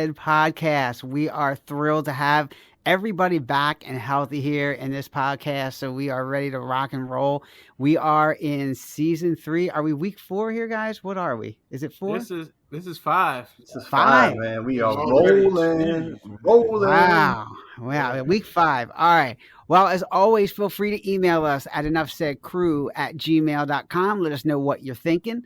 Dead podcast. We are thrilled to have everybody back and healthy here in this podcast. So we are ready to rock and roll. We are in season 3. Are we week 4 here, guys? What are we? Is it 4? This is 5. This is 5, man. We are rolling. Wow. Week 5. All right. Well, as always, feel free to email us at enoughsaidcrew@gmail.com. Let us know what you're thinking.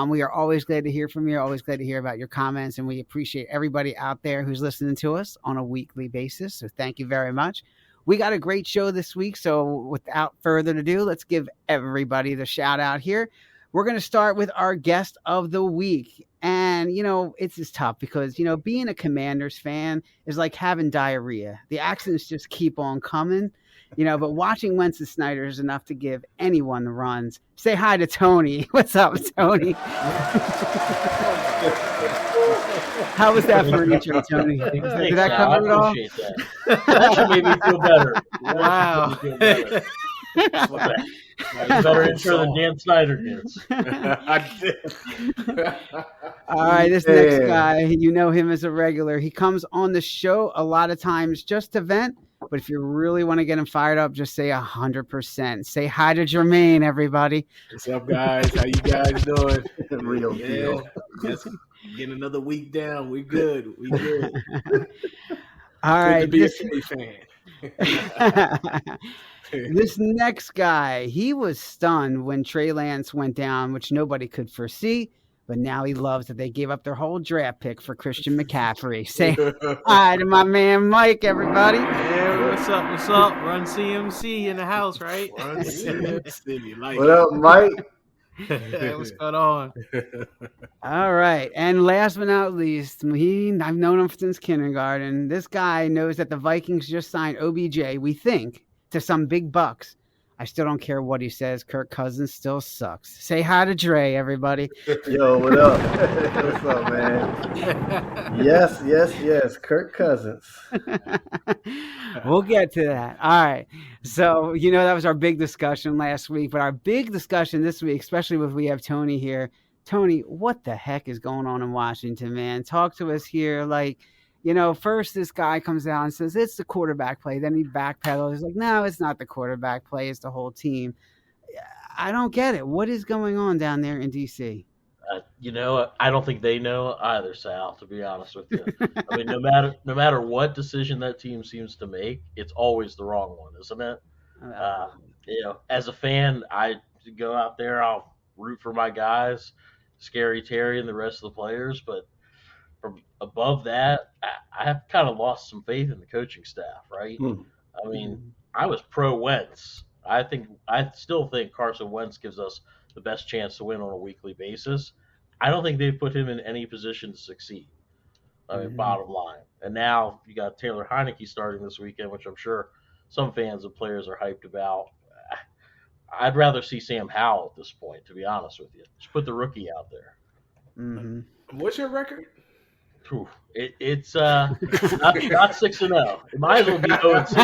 We are always glad to hear from you, always glad to hear about your comments, and we appreciate everybody out there who's listening to us on a weekly basis. So thank you very much. We got a great show this week, so without further ado, let's give everybody the shout out here. We're going to start with our guest of the week. And, it's just tough because, being a Commanders fan is like having diarrhea. The accidents just keep on coming. But watching Wentz and Snyder is enough to give anyone the runs. Say hi to Tony. What's up, Tony? How was that for an intro, Tony? Did that cover it all? I appreciate that. That should make me feel better. Wow. Better intro than Dan Snyder gives. I did. All right, this next guy, you know him as a regular. He comes on the show a lot of times just to vent. But if you really want to get him fired up, just say 100%. Say hi to Jermaine, everybody. What's up, guys? How you guys doing? Real deal. Just getting another week down. We good. All right. Good to be a Philly fan. This next guy, he was stunned when Trey Lance went down, which nobody could foresee. But now he loves that they gave up their whole draft pick for Christian McCaffrey. Say hi to my man Mike, everybody. Yeah, what's up? Run CMC in the house, right? Run CMC. What up, Mike? What's going on? All right. And last but not least, I've known him since kindergarten. This guy knows that the Vikings just signed OBJ, we think, to some big bucks. I still don't care what he says. Kirk Cousins still sucks. Say hi to Dre, everybody. Yo, what up? What's up, man? Yes. Kirk Cousins. We'll get to that. All right. So, that was our big discussion last week. But our big discussion this week, especially if we have Tony here. Tony, what the heck is going on in Washington, man? Talk to us here. First this guy comes out and says, it's the quarterback play. Then he backpedals. He's like, no, it's not the quarterback play. It's the whole team. I don't get it. What is going on down there in D.C.? I don't think they know either, Sal, to be honest with you. I mean, no matter what decision that team seems to make, it's always the wrong one, isn't it? As a fan, I go out there, I'll root for my guys, Scary Terry and the rest of the players, but from above that, I have kind of lost some faith in the coaching staff, right? I mean, I was pro Wentz. I still think Carson Wentz gives us the best chance to win on a weekly basis. I don't think they've put him in any position to succeed. I mean, bottom line. And now you got Taylor Heineke starting this weekend, which I'm sure some fans and players are hyped about. I'd rather see Sam Howell at this point, to be honest with you. Just put the rookie out there. What's your record? It's not 6-0. It might as well be 0-6.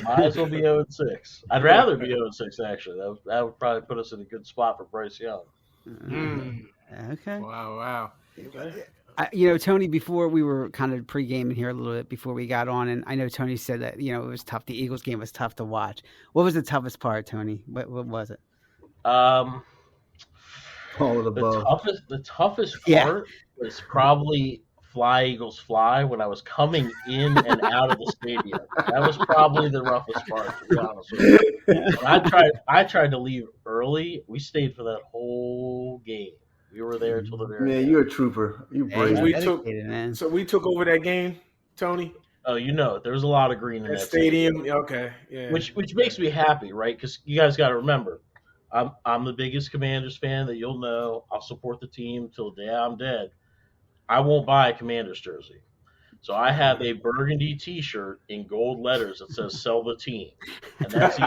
Might as well be 0-6. I'd rather be 0-6 actually. That would probably put us in a good spot for Bryce Young. Okay. Wow. Tony, before we were kind of pre-gaming here a little bit before we got on, and I know Tony said that it was tough. The Eagles game was tough to watch. What was the toughest part, Tony? What was it? All of the above. The toughest part was probably Fly Eagles Fly when I was coming in and out of the stadium. That was probably the roughest part, to be honest with you. I tried to leave early. We stayed for that whole game. We were there until the very end. You're a trooper. You brave. So we took over that game, Tony? Oh, there was a lot of green in that stadium. Okay, yeah. Which makes me happy, right? Because you guys got to remember, I'm the biggest Commanders fan that you'll know. I'll support the team till the day I'm dead. I won't buy a Commanders jersey. So I have a burgundy T-shirt in gold letters that says "Sell the team," and that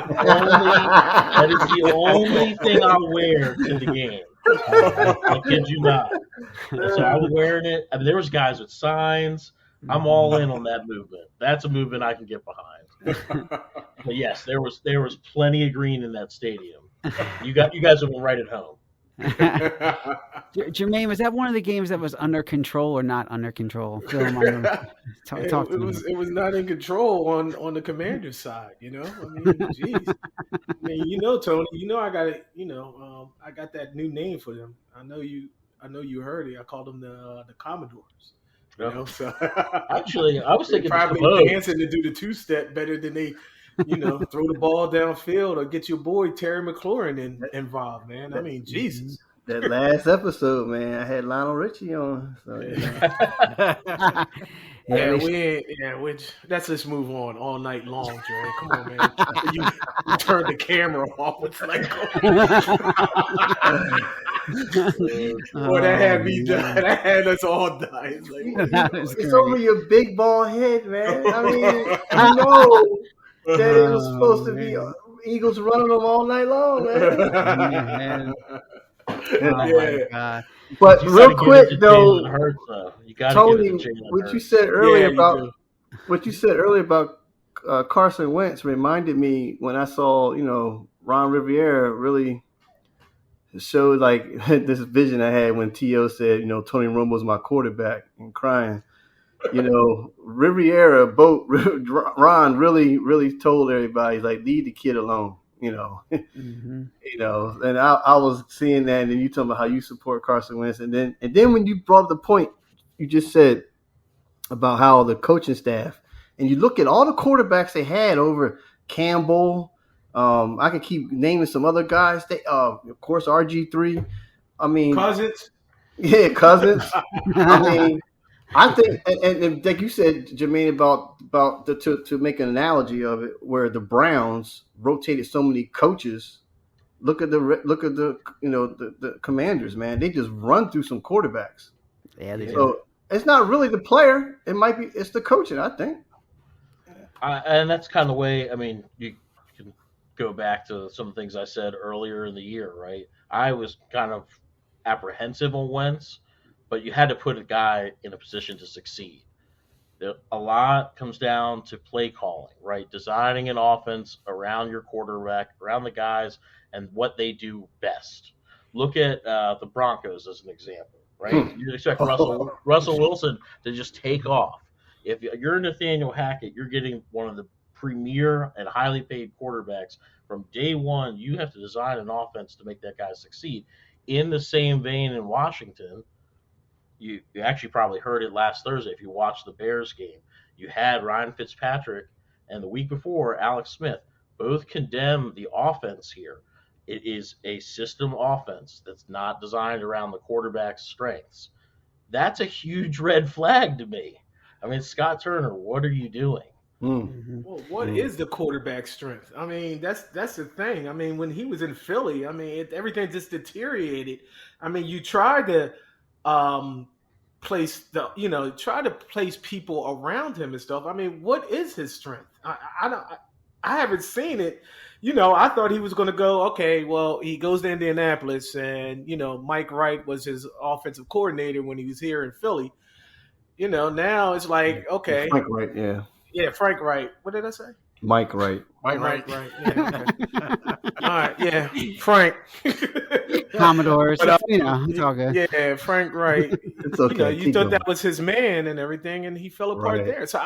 is the only thing I'll wear to the game. I kid you not. So I was wearing it. I mean, there was guys with signs. I'm all in on that movement. That's a movement I can get behind. But yes, there was plenty of green in that stadium. You guys have been right at home. Jermaine, was that one of the games that was under control or not under control? Phil, talk to me. It was not in control on the Commanders side, I mean, jeez. I mean, Tony, I got it, I got that new name for them. I know you heard it. I called them the Commodores. So actually, I was thinking probably dancing to do the two-step better than they, throw the ball downfield or get your boy Terry McLaurin involved, man. I mean, Jesus. That last episode, man, I had Lionel Richie on. So, let's just move on all night long, Jerry. Come on, man. You turn the camera off. It's like, that had me die. That had us all die. It's like, it's over your big ball head, man. I mean, you know that it was supposed to be Eagles running them all night long, man. My God. But real quick though, Tony, what you said earlier about Carson Wentz reminded me when I saw Ron Rivera really showed like this vision I had when T.O. said Tony Romo's my quarterback and crying. Riviera, Ron really told everybody like leave the kid alone. Mm-hmm. And I was seeing that, and you talking about how you support Carson Wentz, and then when you brought up the point you just said about how the coaching staff, and you look at all the quarterbacks they had over Campbell, I can keep naming some other guys. They, of course, RG3. I mean, Cousins. Yeah, Cousins. I mean, I think, and like you said, Jermaine, about to make an analogy of it, where the Browns rotated so many coaches. Look at the Commanders, man. They just run through some quarterbacks. Yeah, they do. So it's not really the player. It's the coaching, I think. And that's kind of the way. I mean, you can go back to some things I said earlier in the year, right? I was kind of apprehensive on Wentz, but you had to put a guy in a position to succeed. A lot comes down to play calling, right? Designing an offense around your quarterback, around the guys, and what they do best. Look at the Broncos as an example, right? You expect Russell Wilson to just take off. If you're Nathaniel Hackett, you're getting one of the premier and highly paid quarterbacks. From day one, you have to design an offense to make that guy succeed. In the same vein in Washington, you actually probably heard it last Thursday if you watched the Bears game. You had Ryan Fitzpatrick and the week before Alex Smith both condemn the offense here. It is a system offense that's not designed around the quarterback's strengths. That's a huge red flag to me. I mean, Scott Turner, what are you doing? Mm-hmm. Well, what is the quarterback's strength? I mean, that's the thing. I mean, when he was in Philly, I mean, everything just deteriorated. I mean, you tried to place people around him and stuff. I mean, what is his strength? I haven't seen it. I thought he was going to go, okay, well, he goes to Indianapolis and, Mike Wright was his offensive coordinator when he was here in Philly. Now it's like, okay. Frank Wright, yeah. Yeah, Frank Wright. What did I say? Mike Wright. Mike Wright. Yeah, okay. All right, yeah, Frank. Commodores, it's all good. Yeah, Frank Wright. It's okay. You thought that was his man and everything, and he fell apart there. So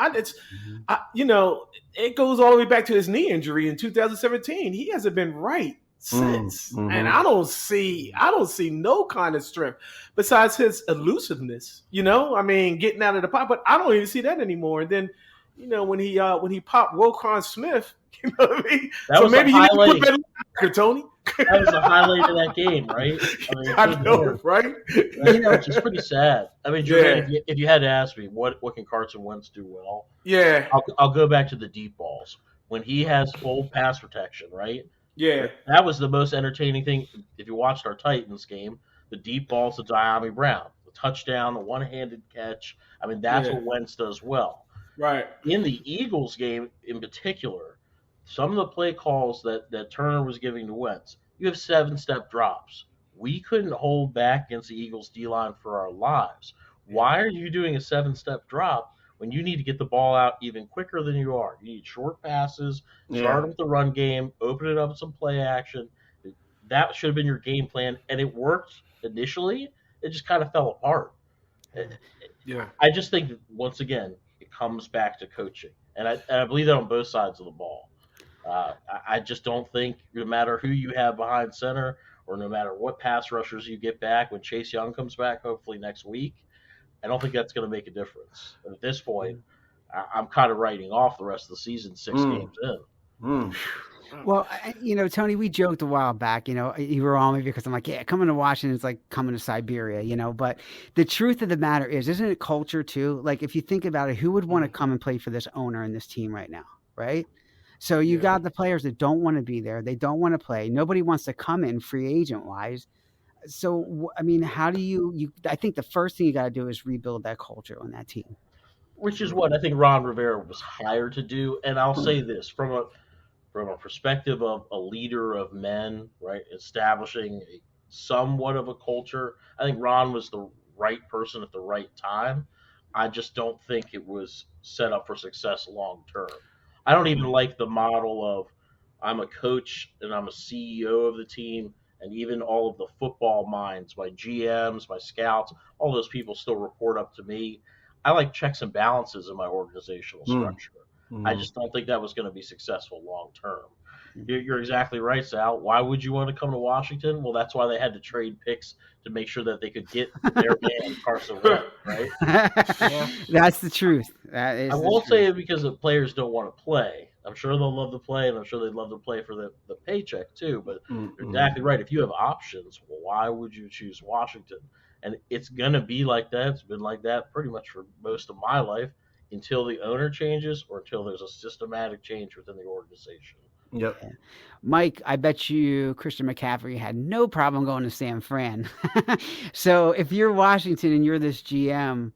it goes all the way back to his knee injury in 2017. He hasn't been right since, and I don't see no kind of strength besides his elusiveness. I mean, getting out of the pot, but I don't even see that anymore. And then, when he popped Roquan Smith, what I mean? That was maybe you need to put that in Tony. That was the highlight of that game, right? I know, right? Which is pretty sad. I mean, Jermaine, if you had to ask me, what can Carson Wentz do well? Yeah. I'll go back to the deep balls. When he has full pass protection, right? Yeah. That was the most entertaining thing. If you watched our Titans game, the deep balls to Diami Brown, the touchdown, the one-handed catch. I mean, that's what Wentz does well. Right. In the Eagles game in particular, some of the play calls that Turner was giving to Wentz, you have 7-step drops. We couldn't hold back against the Eagles D-line for our lives. Why are you doing a 7-step drop when you need to get the ball out even quicker than you are? You need short passes, start with the run game, open it up with some play action. that should have been your game plan, and it worked initially. It just kind of fell apart. Yeah. I just think that, once again, it comes back to coaching, and I believe that on both sides of the ball. I just don't think, no matter who you have behind center or no matter what pass rushers you get back when Chase Young comes back, hopefully next week, I don't think that's going to make a difference. And at this point, I'm kind of writing off the rest of the season 6 games in. Well, Tony, we joked a while back, you were on me because I'm like, yeah, coming to Washington is like coming to Siberia, but the truth of the matter is, isn't it culture too? Like, if you think about it, who would want to come and play for this owner and this team right now, right? So you got the players that don't want to be there. They don't want to play. Nobody wants to come in free agent wise. So, I mean, how do you I think the first thing you got to do is rebuild that culture on that team. Which is what I think Ron Rivera was hired to do. And I'll say this, from a perspective of a leader of men, right, establishing somewhat of a culture, I think Ron was the right person at the right time. I just don't think it was set up for success long term. I don't even like the model of I'm a coach and I'm a CEO of the team, and even all of the football minds, my GMs, my scouts, all those people still report up to me. I like checks and balances in my organizational structure. I just don't think that was going to be successful long term. You're exactly right, Sal. Why would you want to come to Washington? Well, that's why they had to trade picks to make sure that they could get their man Carson Wentz, right? That's the truth. That is. I won't say it because the players don't want to play. I'm sure they'll love to play, and I'm sure they'd love to play for the paycheck too. But you're exactly right. If you have options, well, why would you choose Washington? And it's going to be like that. It's been like that pretty much for most of my life until the owner changes or until there's a systematic change within the organization. Yep. Mike, I bet you Christian McCaffrey had no problem going to San Fran. So if you're Washington and you're this GM,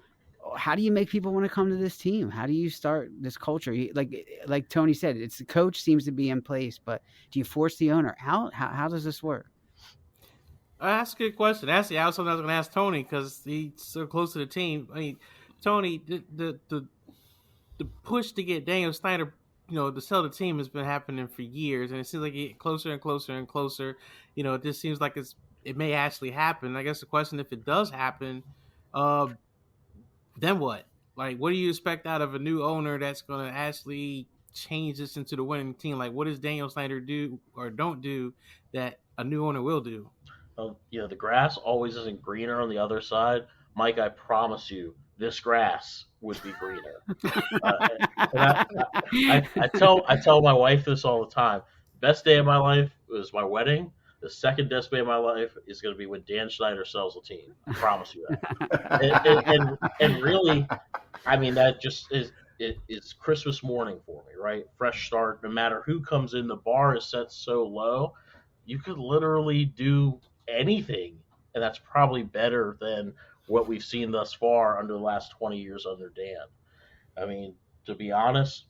how do you make people want to come to this team? How do you start this culture? Like Tony said, it's the coach seems to be in place, but do you force the owner? How does this work? That's a good question. That's something I was going to ask Tony because he's so close to the team. I mean, Tony, the push to get Daniel Snyder, to sell the team has been happening for years, and it seems like it get closer and closer and closer. It just seems like it may actually happen. I guess the question, if it does happen, then what? Like, what do you expect out of a new owner that's going to actually change this into the winning team? Like, what does Daniel Snyder do or don't do that a new owner will do? The grass always isn't greener on the other side. Mike, I promise you, this grass would be greener. I tell my wife this all the time. Best day of my life was my wedding. The second best day of my life is going to be when Dan Snyder sells the team. I promise you that. and really, I mean, that just it's Christmas morning for me, right? Fresh start. No matter who comes in, the bar is set so low, you could literally do anything, and that's probably better than what we've seen thus far under the last 20 years under Dan. I mean, to be honest,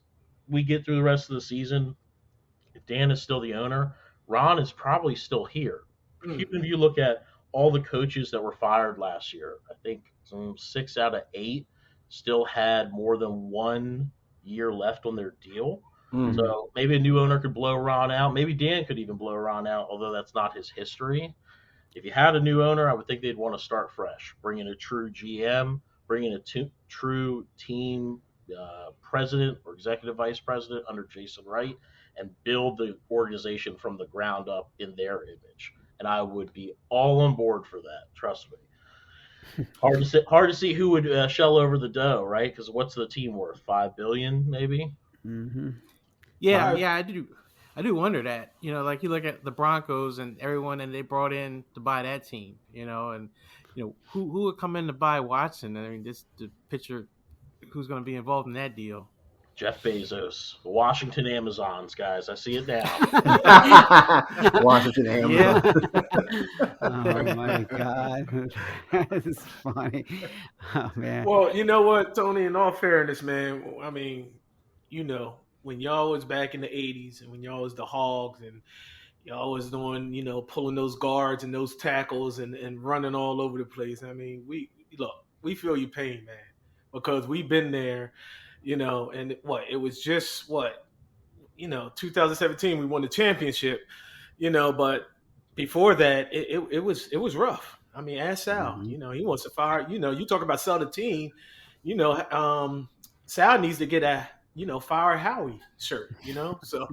we get through the rest of the season. If Dan is still the owner, Ron is probably still here. Even if you look at all the coaches that were fired last year, I think 6 out of 8 still had more than 1 year left on their deal. So maybe a new owner could blow Ron out. Maybe Dan could even blow Ron out, although that's not his history. If you had a new owner, I would think they'd want to start fresh, bring in a true GM, bring in a true team president or executive vice president under Jason Wright, and build the organization from the ground up in their image. And I would be all on board for that. Trust me. Hard to see who would shell over the dough, right? Because what's the team worth? $5 billion, maybe. Mm-hmm. Yeah, I do wonder that. Like you look at the Broncos and everyone, and they brought in to buy that team. And who would come in to buy Watson? I mean, just to picture who's going to be involved in that deal. Jeff Bezos, the Washington Amazons, guys. I see it now. Washington Amazon. Oh my God, that is funny. Oh man. Well, you know what, Tony? In all fairness, man, I mean, when y'all was back in the 80s and when y'all was the Hogs and y'all was doing, pulling those guards and those tackles and running all over the place. I mean, we feel your pain, man, because we've been there, and it was just 2017 we won the championship, but before that, it was rough. I mean, ask Sal. Mhm. You know, he wants to fire. You know, you talk about sell the team. You know, Sal needs to get a fire Howie shirt. You know, so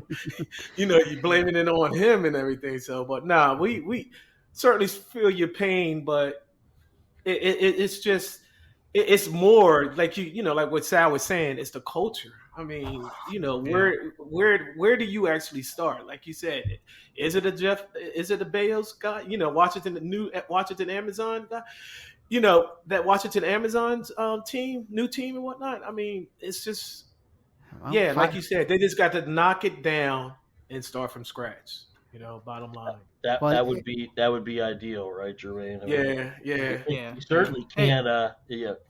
you blaming it on him and everything. So, but nah, we certainly feel your pain, but it's just it's more like like what Sal was saying. It's the culture. I mean, where do you actually start? Like you said, is it a Jeff? Is it a Bezos guy? You know, Washington Amazon guy. You know that Washington Amazon's new team and whatnot. I mean, it's just Well, like you said, they just got to knock it down and start from scratch. You know, bottom line. That would be ideal, right, Jermaine? I mean, Yeah. You certainly can't.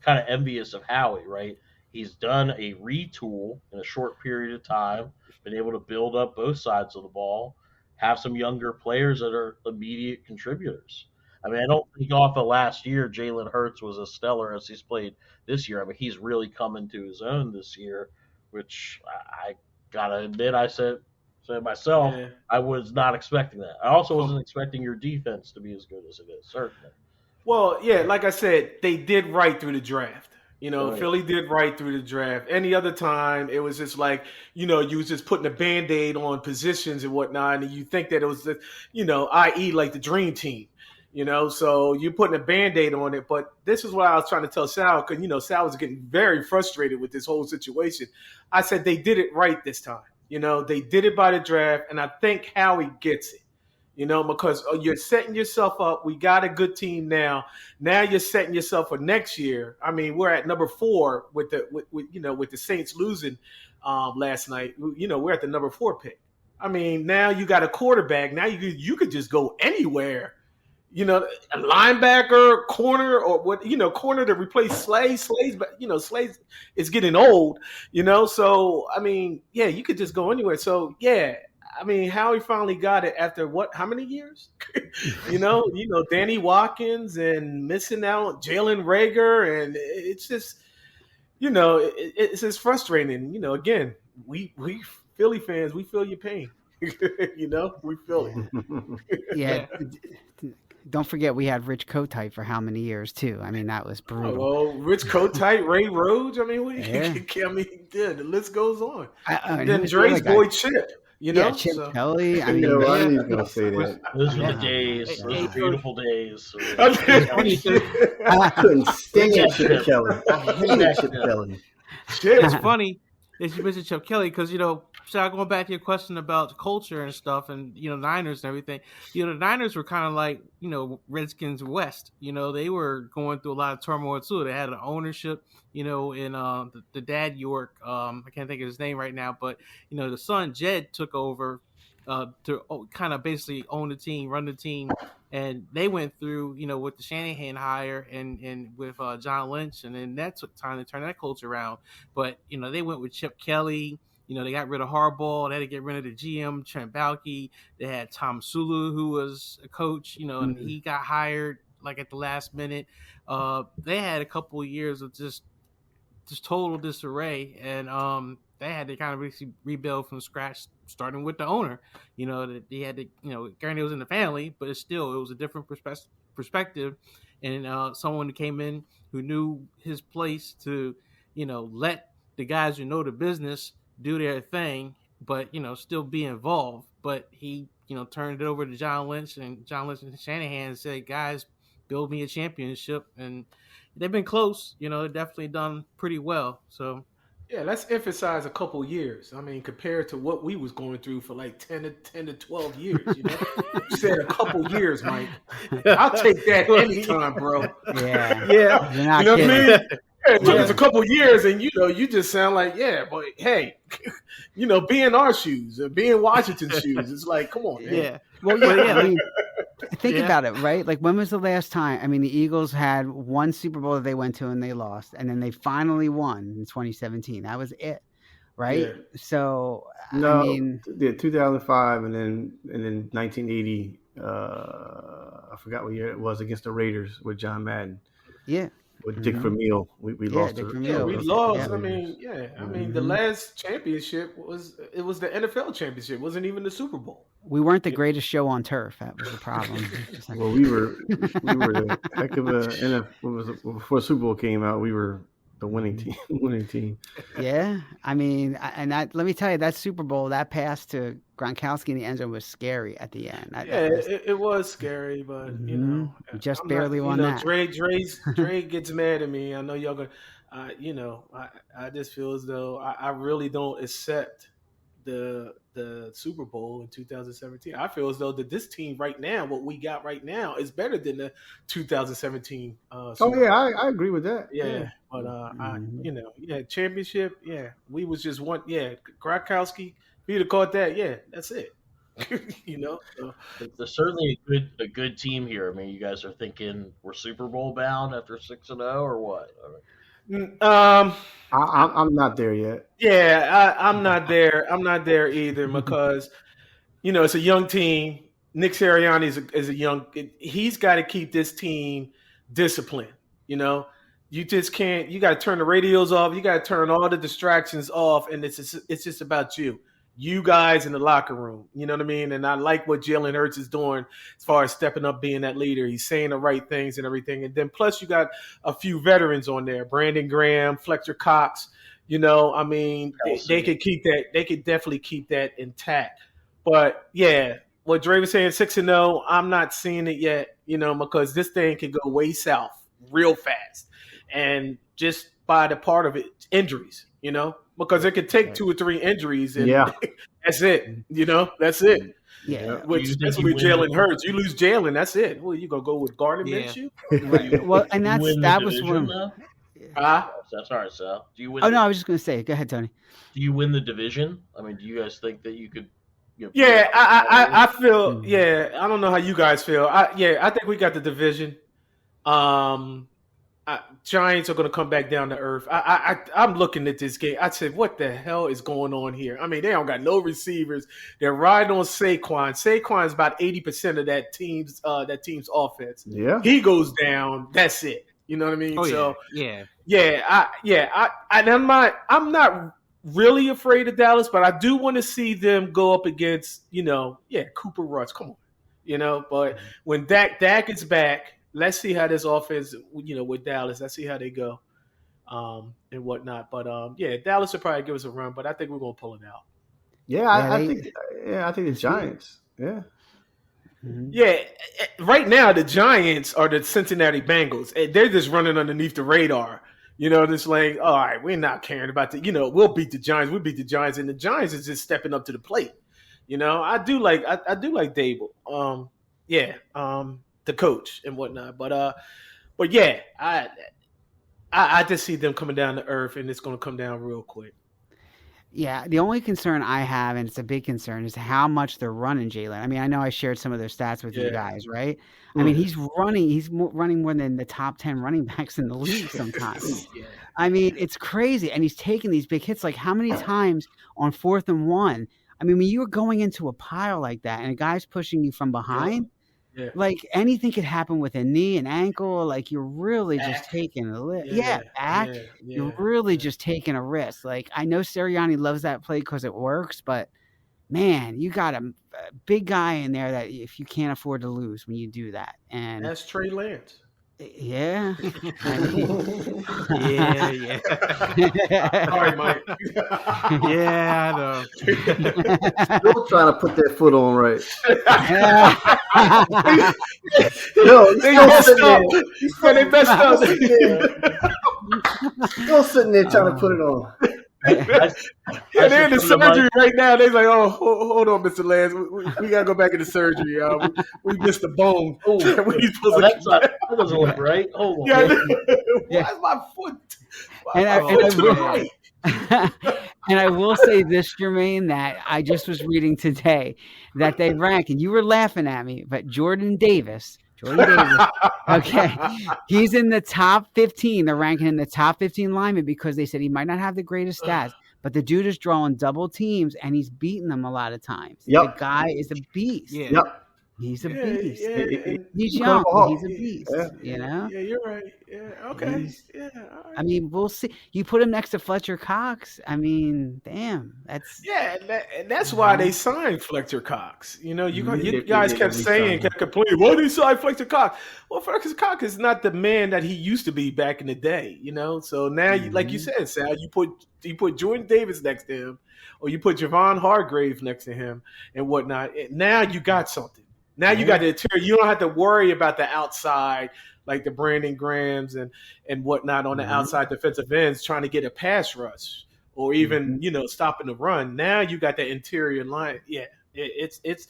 Kind of envious of Howie, right? He's done a retool in a short period of time, been able to build up both sides of the ball, have some younger players that are immediate contributors. I mean, I don't think off of last year Jalen Hurts was as stellar as he's played this year. I mean, he's really come into his own this year, which I gotta admit, I said myself, Yeah. I was not expecting that. I also wasn't expecting your defense to be as good as it is, certainly. Well, yeah, like I said, they did right through the draft. You know, Right. Philly did right through the draft. Any other time, it was just like, you was just putting a Band-Aid on positions and whatnot, and you think that it was, i.e. like the dream team, so you're putting a Band-Aid on it. But this is what I was trying to tell Sal, because, Sal was getting very frustrated with this whole situation. I said they did it right this time. They did it by the draft, and I think Howie gets it. Because you're setting yourself up. We got a good team now. Now you're setting yourself for next year. I mean, we're at number 4 with the Saints losing last night. We're at the number 4 pick. I mean, now you got a quarterback. Now you could just go anywhere. A linebacker, corner, or what? Corner to replace Slay. But Slay is getting old. So I mean, yeah, you could just go anywhere. So yeah. I mean, Howie finally got it after what? How many years? Danny Watkins and missing out Jalen Reagor, and it's just, it's just frustrating. Again, we Philly fans, we feel your pain. We feel it. Yeah. Don't forget, we had Rich Kotite for how many years too? I mean, that was brutal. Well, Rich Kotite, Ray Rhodes. I mean, the list goes on. Then Dre's boy Chip. Chip Kelly. I mean, I didn't even gonna say that. Those were the days. Those were beautiful days. I couldn't stand Chip Kelly. I hated Chip Kelly. It's funny that you mentioned Chip Kelly because, Sal, going back to your question about culture and stuff and, Niners and everything, the Niners were kind of like, Redskins West. They were going through a lot of turmoil too. They had an ownership, in the dad York, I can't think of his name right now, but, the son Jed took over to kind of basically own the team, run the team. And they went through, with the Shanahan hire and with John Lynch, and then that took time to turn that culture around. But, they went with Chip Kelly. They got rid of Harbaugh. They had to get rid of the GM, Trent Baalke. They had Tom Sulu, who was a coach, and he got hired like at the last minute. They had a couple of years of just total disarray, and they had to kind of basically rebuild from scratch, starting with the owner. That they had to, granted it was in the family, but it was a different perspective, and someone who came in who knew his place to, let the guys who know the business do their thing, but still be involved. But he turned it over to John Lynch, and John Lynch and Shanahan said, guys, build me a championship. And they've been close. They've definitely done pretty well. So yeah, let's emphasize a couple years. I mean, compared to what we was going through for like 10 to 12 years, You said a couple years, Mike. I'll take that anytime, bro. Yeah. You know what I mean? Yeah, it took us a couple years, and you just sound like, yeah, but hey, be in our shoes, be in Washington's shoes. It's like, come on, man. yeah. Well, yeah. I mean, think about it, right? Like, when was the last time? I mean, the Eagles had one Super Bowl that they went to and they lost, and then they finally won in 2017. That was it, right? Yeah. So, No, I mean, 2005 and then 1980. I forgot what year it was against the Raiders with John Madden. yeah. with Dick Vermeil. We lost. Dick to- Vermeil. Yeah, we was- lost. yeah. I mean, the last championship was the NFL championship. It wasn't even the Super Bowl. We weren't the greatest show on turf. That was the problem. Well, we were the heck of a NFL. What was it? Before Super Bowl came out, we were the winning team. Yeah, I mean, let me tell you, that Super Bowl, that pass to Gronkowski in the end zone was scary at the end. It was scary, but you know, We just I'm barely not, won you know, that. Dre gets mad at me. I know y'all gonna, I just feel as though I really don't accept the Super Bowl in 2017. I feel as though that this team right now, what we got right now, is better than the 2017. Oh yeah, I agree with that. Yeah. But championship. Yeah, we was just one. Yeah, Gronkowski. If he'd have caught that, yeah, that's it. So. There's certainly a good team here. I mean, you guys are thinking we're Super Bowl bound after 6-0 or what? I'm not there yet. Yeah, I'm not there. I'm not there either because, it's a young team. Nick Sirianni is a young. He's got to keep this team disciplined. You just can't. You got to turn the radios off. You got to turn all the distractions off, and it's just about you. You guys in the locker room, you know what I mean? And I like what Jalen Hurts is doing as far as stepping up, being that leader. He's saying the right things and everything. And then plus you got a few veterans on there, Brandon Graham, Fletcher Cox. They could keep that. They could definitely keep that intact. But yeah, what Dre was saying, 6-0, I'm not seeing it yet, because this thing could go way south real fast. And just by the part of it, injuries, because it could take 2 or 3 injuries and that's it. That's it. Yeah. Especially with Jalen Hurts. You lose Jalen, that's it. Well, you gonna go with Gardner Minshew? Well, and that was one. Sorry, Sal. Do you win? No, I was just gonna say. Go ahead, Tony. Do you win the division? I mean, do you guys think that you could? Yeah, I feel. Yeah, I don't know how you guys feel. I think we got the division. Giants are going to come back down to earth. I'm looking at this game. I said, what the hell is going on here? I mean, they don't got no receivers. They're riding on Saquon. Saquon's about 80% of that team's offense. Yeah, he goes down. That's it. You know what I mean? Oh, I'm not really afraid of Dallas, but I do want to see them go up against, Cooper Rush. Come on, But when Dak is back. Let's see how this offense, with Dallas. Let's see how they go, and whatnot. But Dallas will probably give us a run, but I think we're gonna pull it out. I think the Giants. Yeah. Mm-hmm. Yeah. Right now, the Giants are the Cincinnati Bengals. They're just running underneath the radar. Just like, all right, we're not caring about we'll beat the Giants. We'll beat the Giants, and the Giants is just stepping up to the plate. I do like Dable. The coach and whatnot, but yeah, I just see them coming down to earth, and it's going to come down real quick. Yeah, the only concern I have, and it's a big concern, is how much they're running Jalen. I mean, I know I shared some of their stats with you guys, right? I mean, he's running more than the top 10 running backs in the league sometimes. I mean, it's crazy, and he's taking these big hits. Like, how many times on 4th and 1? I mean, when you were going into a pile like that, and a guy's pushing you from behind. Yeah. Like anything could happen with a knee, an ankle. Like you're really just taking a risk. You're really just taking a risk. Like I know Sirianni loves that play because it works, but man, you got a big guy in there that if you can't afford to lose when you do that. And that's Trey Lance. Yeah. Yeah. Sorry, Mike. Yeah, I know. Still trying to put that foot on right. They messed up. They messed up. Still sitting there trying to put it on. They're in the surgery right now. They're like, "Oh, hold on, Mr. Lance, we gotta go back into surgery. We missed the bone. That doesn't look right. Hold on. Why's my foot? And I will say this, Jermaine, that I just was reading today that they rank, and you were laughing at me, but Jordan Davis, okay, he's in the top 15. They're ranking in the top 15 linemen because they said he might not have the greatest stats, but the dude is drawing double teams, and he's beating them a lot of times. Yep. The guy is a beast. Yeah. Yep. He's a Yeah, beast. and He's Incredible young. Hulk. He's a beast. Yeah. You know. yeah, you're right. Yeah, okay. He's- Yeah, all right. I mean, we'll see. You put him next to Fletcher Cox. I mean, damn, that's Yeah, and that's why they signed Fletcher Cox. You know, you They guys did kept saying, re-sign him. kept complaining, why did they sign Fletcher Cox? Well, Fletcher Cox is not the man that he used to be back in the day. You know, so now, like you said, Sal, you put Jordan Davis next to him, or you put Javon Hargrave next to him, and whatnot. And now you got something. Now you got the interior. You don't have to worry about the outside, like the Brandon Grahams and whatnot on the outside defensive ends trying to get a pass rush or even stopping the run. Now you got that interior line. Yeah, it's.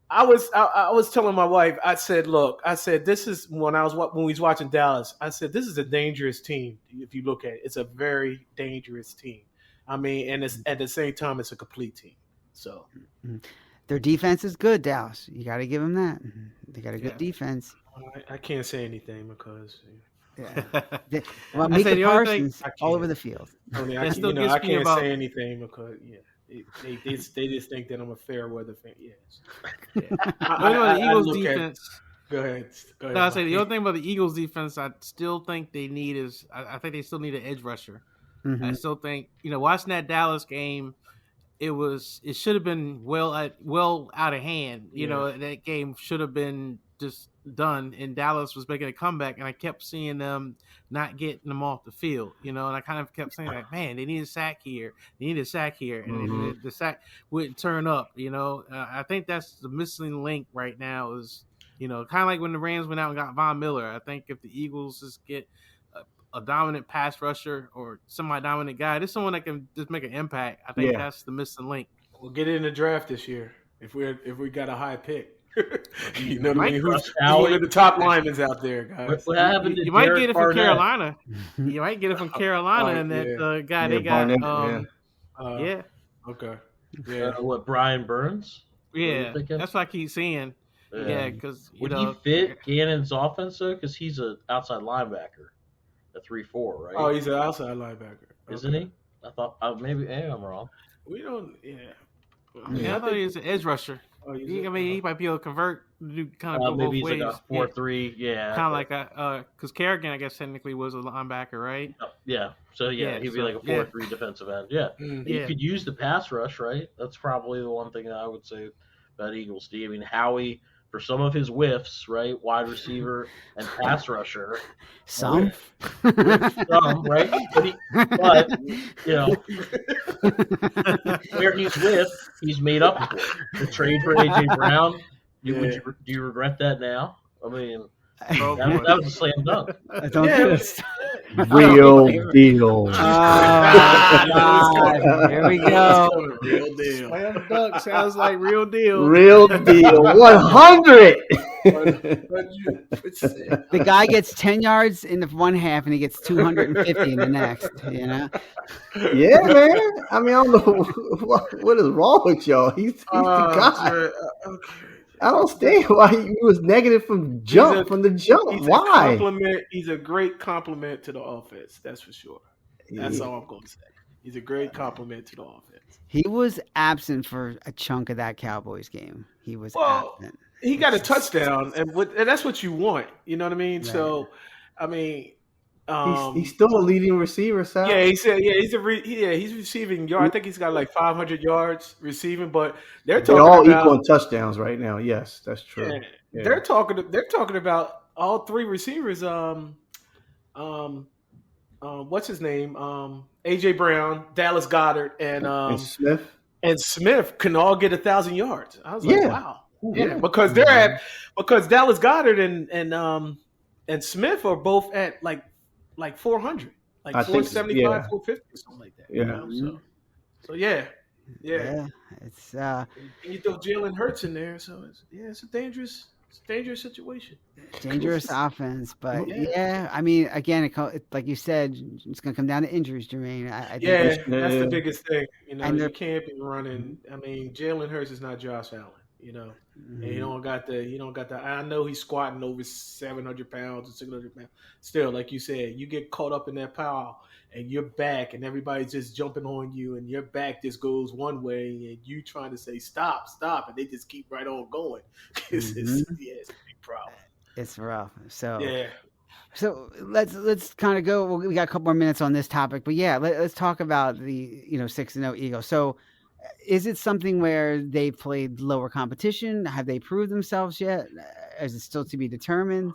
I was telling my wife. I said, look, this is when we was watching Dallas. I said this is a dangerous team. If you look at it, it's a very dangerous team. I mean, and it's at the same time it's a complete team. So. their defense is good. Dallas, you got to give them that. They got a good defense. I can't say anything because Yeah. Well, I said Micah the only thing- Parsons all over the field. I mean, That still I gets me can't about- say anything because they just think that I'm a fair weather fan. Yes. The only thing about the Eagles defense. Go ahead. No, I say the only thing about the Eagles defense, I still think they need is I think they still need an edge rusher. Mhm. I still think watching that Dallas game, it should have been well out of hand. You know, that game should have been just done, and Dallas was making a comeback, and I kept seeing them not getting them off the field. And I kind of kept saying like, man, they need a sack here, and the sack wouldn't turn up. I think that's the missing link right now. Is kind of like when the Rams went out and got Von Miller. I think if the Eagles just get a dominant pass rusher or semi-dominant guy, there's someone that can just make an impact. I think that's the missing link. We'll get it in the draft this year if we got a high pick. You know what I mean? Who's Howie? one of the top linemen out there, guys? What happened to You might Derek get it from Barnett? Carolina. You might get it from Carolina, and that guy they got. Barnett, Yeah, Okay. Yeah. What, Brian Burns? yeah. What are you thinking? That's what I keep seeing. Yeah, because Would he fit Gannon's offense though? Because he's an outside linebacker, a 3-4, right? Oh, he's an outside linebacker, Isn't he? I thought maybe I'm wrong. We don't. Yeah. I thought he was an edge rusher. Oh, He might be able to convert, kind of go Maybe both he's ways. like a 4-3. Yeah, Kind of like because Kerrigan, I guess, technically was a linebacker, right? Yeah. So Yeah, he'd be so- like a 4-3 defensive end. Yeah. Mm. You Yeah. could use the pass rush, right? That's probably the one thing that I would say about Eagles D. I mean, Howie, for some of his whiffs, right? Wide receiver and pass rusher. Some. Some, right? But where he's with, he's made up for it. The trade for A.J. Brown, do you regret that now? I mean, that was a slam dunk. Don't do this. Real deal. God. Here we go. Real deal. Slam dunk sounds like real deal. Real deal. 100. The guy gets 10 yards in the one half and he gets 250 in the next, Yeah, man. I mean, I don't know what is wrong with y'all. He's the guy. Okay. I don't understand why he was negative from the jump. Why? He's a great compliment to the offense. That's for sure. That's all I'm going to say. He's a great compliment to the offense. He was absent for a chunk of that Cowboys game. He was absent. He got a touchdown, and that's what you want. You know what I mean? Right. So, I mean, He's still a leading receiver, Sal. yeah, he said, he's receiving yards. I think he's got like 500 yards receiving, but they're They're talking all about equal in touchdowns right now. Yes, that's true. yeah, Yeah. They're talking about all three receivers. What's his name? AJ Brown, Dallas Goedert, And Smith. and Smith can all get 1,000 yards. I was like, Yeah. wow. Yeah, because because Dallas Goedert and Smith are both at like 400, like I think so, 475, yeah. 450, something like that. Yeah. So yeah. It's And you throw Jalen Hurts in there, so it's a dangerous situation. dangerous offense, but I mean, again, like you said, it's going to come down to injuries, Jermaine. I think That's the biggest thing. And You can't be running. I mean, Jalen Hurts is not Josh Allen. And he don't got the. I know he's squatting over 700 pounds or 600 pounds. Still, like you said, you get caught up in that pile and you're back, and everybody's just jumping on you, and your back just goes one way, and you trying to say stop, and they just keep right on going. It's a big problem. It's rough. So yeah. So let's kind of go. We got a couple more minutes on this topic, but yeah, let's talk about the 6-0 Eagles. So, is it something where they've played lower competition? Have they proved themselves yet? Is it still to be determined?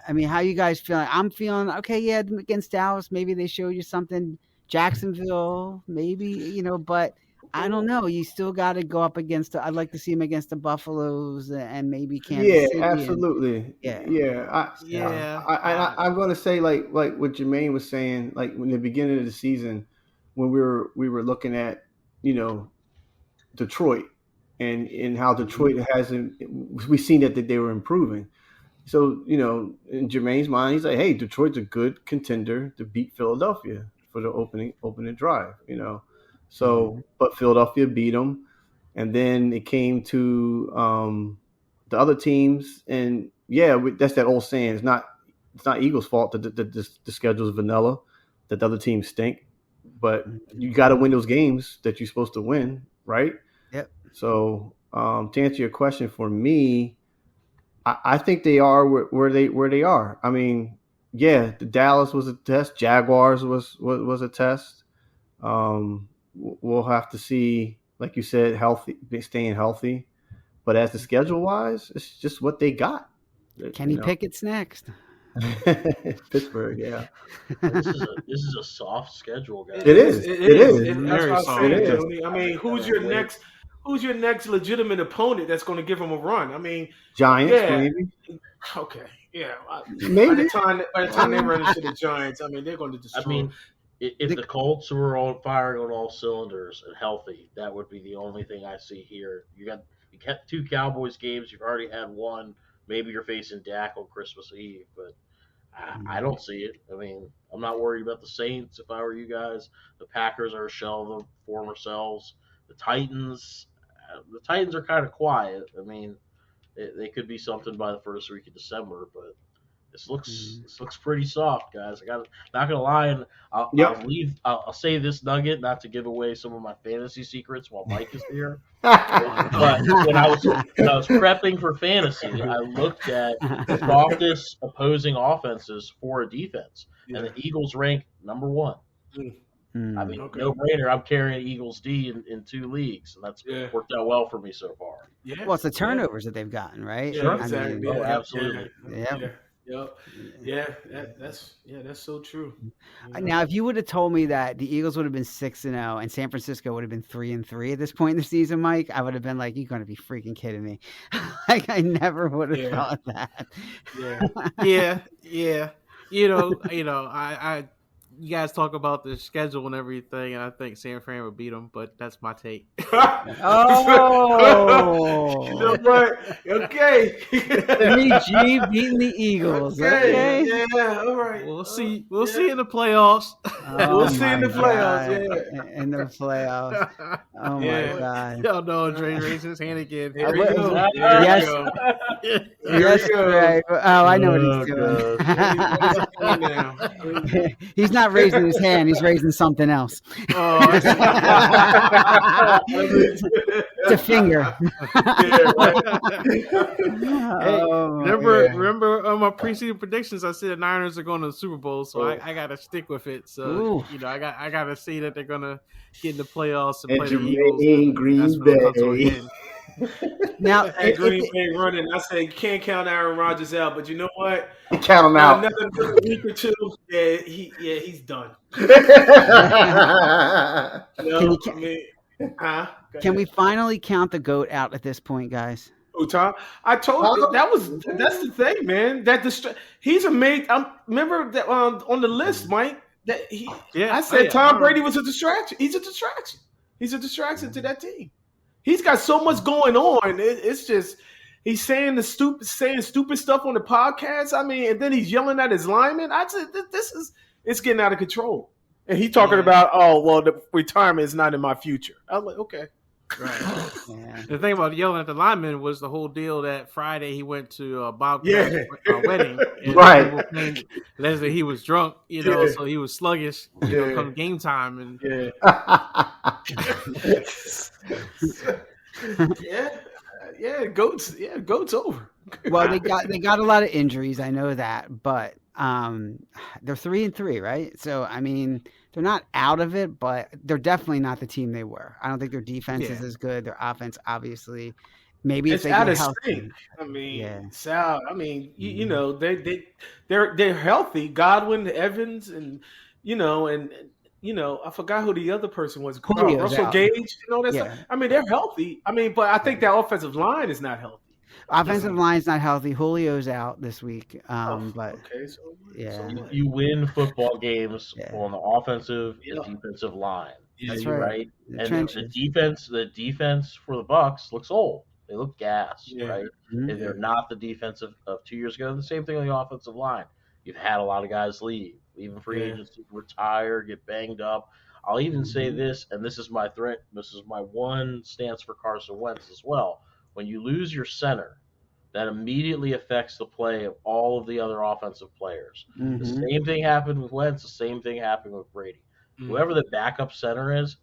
I mean, how you guys feeling? I'm feeling okay. Yeah, against Dallas, maybe they showed you something. Jacksonville, maybe but. I don't know. You still got to go up against. I'd like to see him against the Buffaloes and maybe Kansas City. Absolutely. Yeah. I'm going to say like what Jermaine was saying, like in the beginning of the season, when we were looking at Detroit and how Detroit hasn't. We've seen that they were improving. So in Jermaine's mind, he's like, hey, Detroit's a good contender to beat Philadelphia for the opening drive. So, but Philadelphia beat them, and then it came to the other teams, and that's that old saying. It's not Eagles' fault that the schedule is vanilla, that the other teams stink, but you got to win those games that you're supposed to win, right? Yep. So, to answer your question, for me, I think they are where they are. I mean, the Dallas was a test, Jaguars was a test. We'll have to see, like you said, staying healthy. But as the schedule wise, it's just what they got. Kenny Pickett's next. Pittsburgh, yeah. This is a soft schedule, guys. It is. That's what I'm saying, Tony. I mean, who's your next legitimate opponent that's going to give them a run? I mean, Giants, maybe. Okay, yeah. Maybe. By the time they run into the Giants, I mean, they're going to destroy. I mean, if the Colts were on firing on all cylinders and healthy, that would be the only thing I see here. You got 2 Cowboys games. You've already had one. Maybe you're facing Dak on Christmas Eve, but I don't see it. I mean, I'm not worried about the Saints if I were you guys. The Packers are a shell of their former selves. The Titans are kind of quiet. I mean, they could be something by the first week of December, but this looks pretty soft, guys. Not gonna lie, and I'll say this nugget, not to give away some of my fantasy secrets while Mike is here. But when I was prepping for fantasy, I looked at the softest opposing offenses for a defense, and the Eagles rank number 1. I mean, no brainer. I'm carrying Eagles D in 2 leagues, and that's worked out well for me so far. Yeah. Well, it's the turnovers that they've gotten, right? Yeah, exactly. Absolutely. Yeah, that's so true. Now, if you would have told me that the Eagles would have been 6-0 and San Francisco would have been 3-3 at this point in the season, Mike, I would have been like, "You're going to be freaking kidding me!" Like I never would have thought that. Yeah. I you guys talk about the schedule and everything, and I think San Fran would beat them, but that's my take. Oh, you know what? Okay. Jimmy G beating the Eagles. Okay. Yeah. All right. We'll see. We'll see in the playoffs. We'll see in the playoffs. Yeah. In the playoffs. Oh my God. Y'all know Dre raising his hand again. Here we go. Yes. Yes, Ray. Oh, I know what he's doing. He's not raising his hand. He's raising something else. Oh, It's a finger. Remember my preseason predictions? I said the Niners are going to the Super Bowl, so I got to stick with it. So I got to see that they're going to get in the playoffs and play the Eagles. Green Bay. Now, Green Bay running. I say you can't count Aaron Rodgers out, but you know what? Count him out. Another week or two, he's done. Can we finally count the GOAT out at this point, guys? Tom, I told you that's the thing, man. He's amazing. Remember that on the list, Mike. I said Tom Brady was a distraction. He's a distraction. He's a distraction to that team. He's got so much going on. It's just he's saying stupid stuff on the podcast. I mean, and then he's yelling at his linemen. I said it's getting out of control. And he's talking about, the retirement is not in my future. I was like, okay. Right. Yeah. The thing about yelling at the lineman was the whole deal that Friday he went to Bob Yeah. Kraft's wedding. And Right. people claimed Leslie he was drunk, so he was sluggish, come game time. And goats over. Well, they got a lot of injuries. I know that, but they're 3-3, right? So I mean, they're not out of it, but they're definitely not the team they were. I don't think their defense is as good. Their offense, obviously, maybe it's if they out get of healthy. sync. I mean, Sal. I mean, you know, they're healthy. Godwin, Evans, and I forgot who the other person was. Julio's Russell out. Gage. Stuff. I mean, they're healthy. I mean, but I think that offensive line is not healthy. Offensive line's not healthy. Julio's out this week. But okay, so you win football games on the offensive and defensive line. That's right. The And trenches. the defense for the Bucs looks old. They look gassed, right? Mhm. And they're not the defense of 2 years ago. And the same thing on the offensive line. You've had a lot of guys leave, even free agents retire, get banged up. I'll even say this, and this is my threat. This is my one stance for Carson Wentz as well. When you lose your center, that immediately affects the play of all of the other offensive players. Mhm. The same thing happened with Wentz. The same thing happened with Brady. Whoever the backup center is,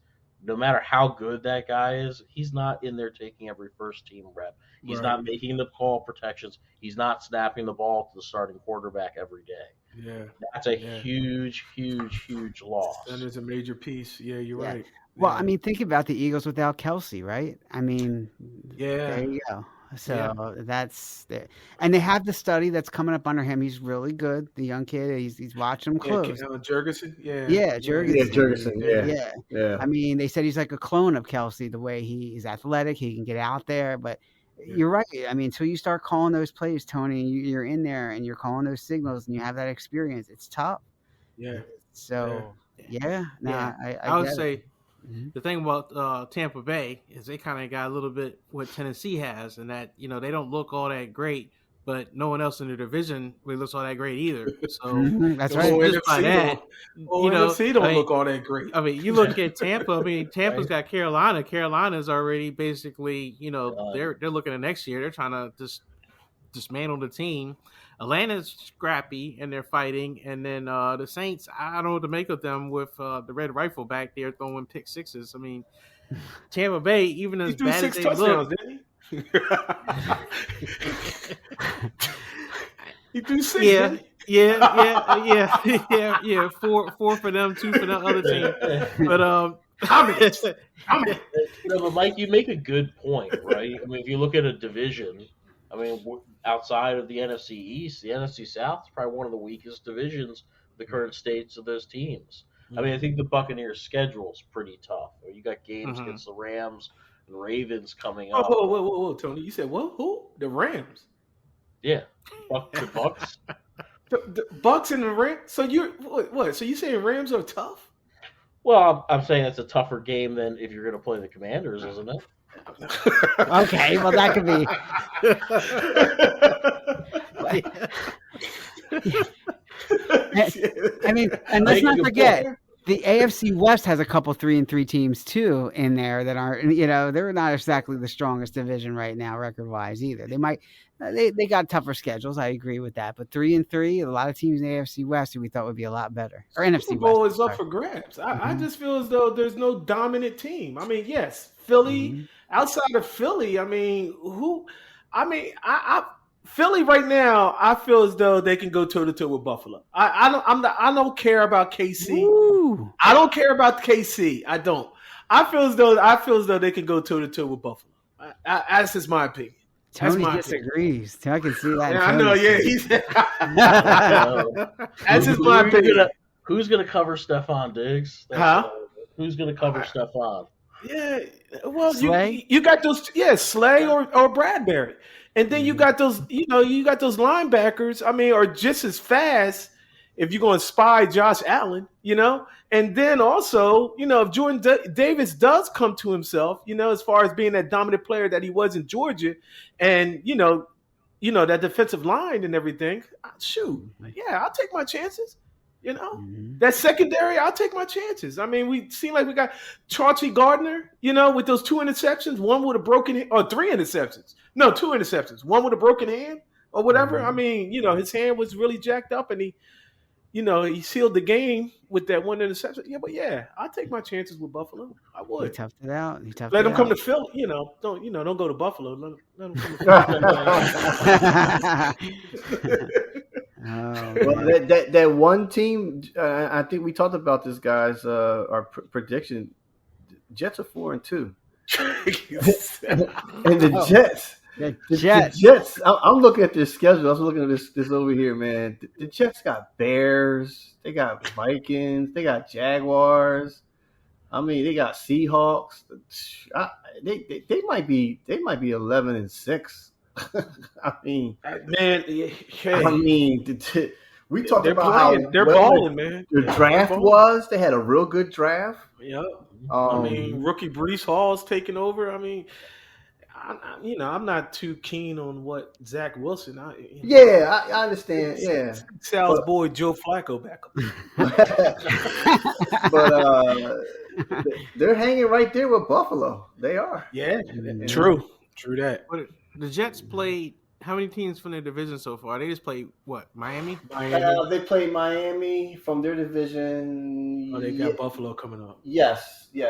no matter how good that guy is, he's not in there taking every first team rep. He's not making the call protections. He's not snapping the ball to the starting quarterback every day. Yeah. That's a huge, huge, huge loss. That is a major piece. Yeah, you're right. Well, I mean, think about the Eagles without Kelsey, right? I mean, there you go. So that's it. And they have the study that's coming up under him. He's really good. The young kid, he's watching him close. Jurgensen? Yeah, Jurgensen. Yeah, Jurgensen, yeah. I mean, they said he's like a clone of Kelsey, the way he's athletic, he can get out there. But you're right. I mean, until you start calling those plays, Tony, you're in there and you're calling those signals and you have that experience, it's tough. Yeah. So, I would say the thing about Tampa Bay is they kind of got a little bit what Tennessee has, and that they don't look all that great, but no one else in the division really looks all that great either. So that's right. Just by that, NFC don't look all that great. I mean, you look at Tampa. I mean, Tampa's got Carolina. Carolina's already basically, they're looking at next year. They're trying to just dismantle the team. Atlanta's scrappy and they're fighting, and then the Saints, I don't know what to make of them with the red rifle back there throwing pick sixes. I mean, Tampa Bay, even as bad as they look, didn't he? He threw 6. Yeah. Four for them, 2 for the other team. But No, but Mike, you make a good point, right? I mean, if you look at a division, I mean, outside of the NFC East, the NFC South is probably one of the weakest divisions of the current states of those teams. I mean, I think the Buccaneers' schedule is pretty tough. You got games against the Rams and Ravens coming up. Whoa, Tony. You said what? Who? The Rams. Yeah, the Bucks. The Bucks and the Rams. So you're what? So you saying Rams are tough? Well, I'm saying it's a tougher game than if you're going to play the Commanders, isn't it? Okay, well that could be. I mean, and let's not forget the AFC West has a couple 3-3 teams too in there that aren't. They're not exactly the strongest division right now, record-wise either. They might. They got tougher schedules. I agree with that. But 3-3, a lot of teams in the AFC West who we thought would be a lot better. Or NFC Super Bowl West, is up for grabs. I just feel as though there's no dominant team. I mean, yes, Philly. Outside of Philly, I mean, who? I mean, Philly right now, I feel as though they can go toe to toe with Buffalo. I don't care about KC. Ooh. I don't care about KC. I don't. I feel as though they can go toe to toe with Buffalo. That's just my opinion. Tony disagrees. I can see that. Yeah, I know. Yeah, he's. That's just my opinion. Who's gonna cover Stephon Diggs? Who's gonna cover Stephon? Yeah, well, Slay? you got those, Slay or Bradbury, and then you got those, you got those linebackers. I mean, are just as fast if you're going to spy Josh Allen, and then also, if Jordan Davis does come to himself, as far as being that dominant player that he was in Georgia, and that defensive line and everything, shoot, I'll take my chances. You know, Mhm. that secondary, I'll take my chances. I mean, we seem like we got Chauncey Gardner, with those 2 interceptions, one with a broken or 3 interceptions. No, 2 interceptions, one with a broken hand or whatever. I mean, his hand was really jacked up, and he sealed the game with that 1 interception. Yeah, but I'll take my chances with Buffalo. I He would. toughed it out. Let him come to Philly. Don't go to Buffalo. Let him come to Philly. Well, that one team, I think we talked about this, guys. Our prediction: Jets are 4-2, and the Jets. The The Jets. Jets. I'm looking at their schedule. I was looking at this over here, man. The Jets got Bears. They got Vikings. They got Jaguars. I mean, they got Seahawks. They might be 11-6. I mean, man. we talked They're about playing. how They're well balling, man. the draft They're balling. was. They had a real good draft. Yeah. I mean, rookie Brees Hall's taking over. I mean, I'm not too keen on what Zach Wilson. Yeah, I understand. Yeah, Sal's boy Joe Flacco back up. but they're hanging right there with Buffalo. They are. Yeah, true that. But the Jets played how many teams from their division so far? They just played what? Miami? They played Miami from their division. Oh, they got Buffalo coming up. Yes. They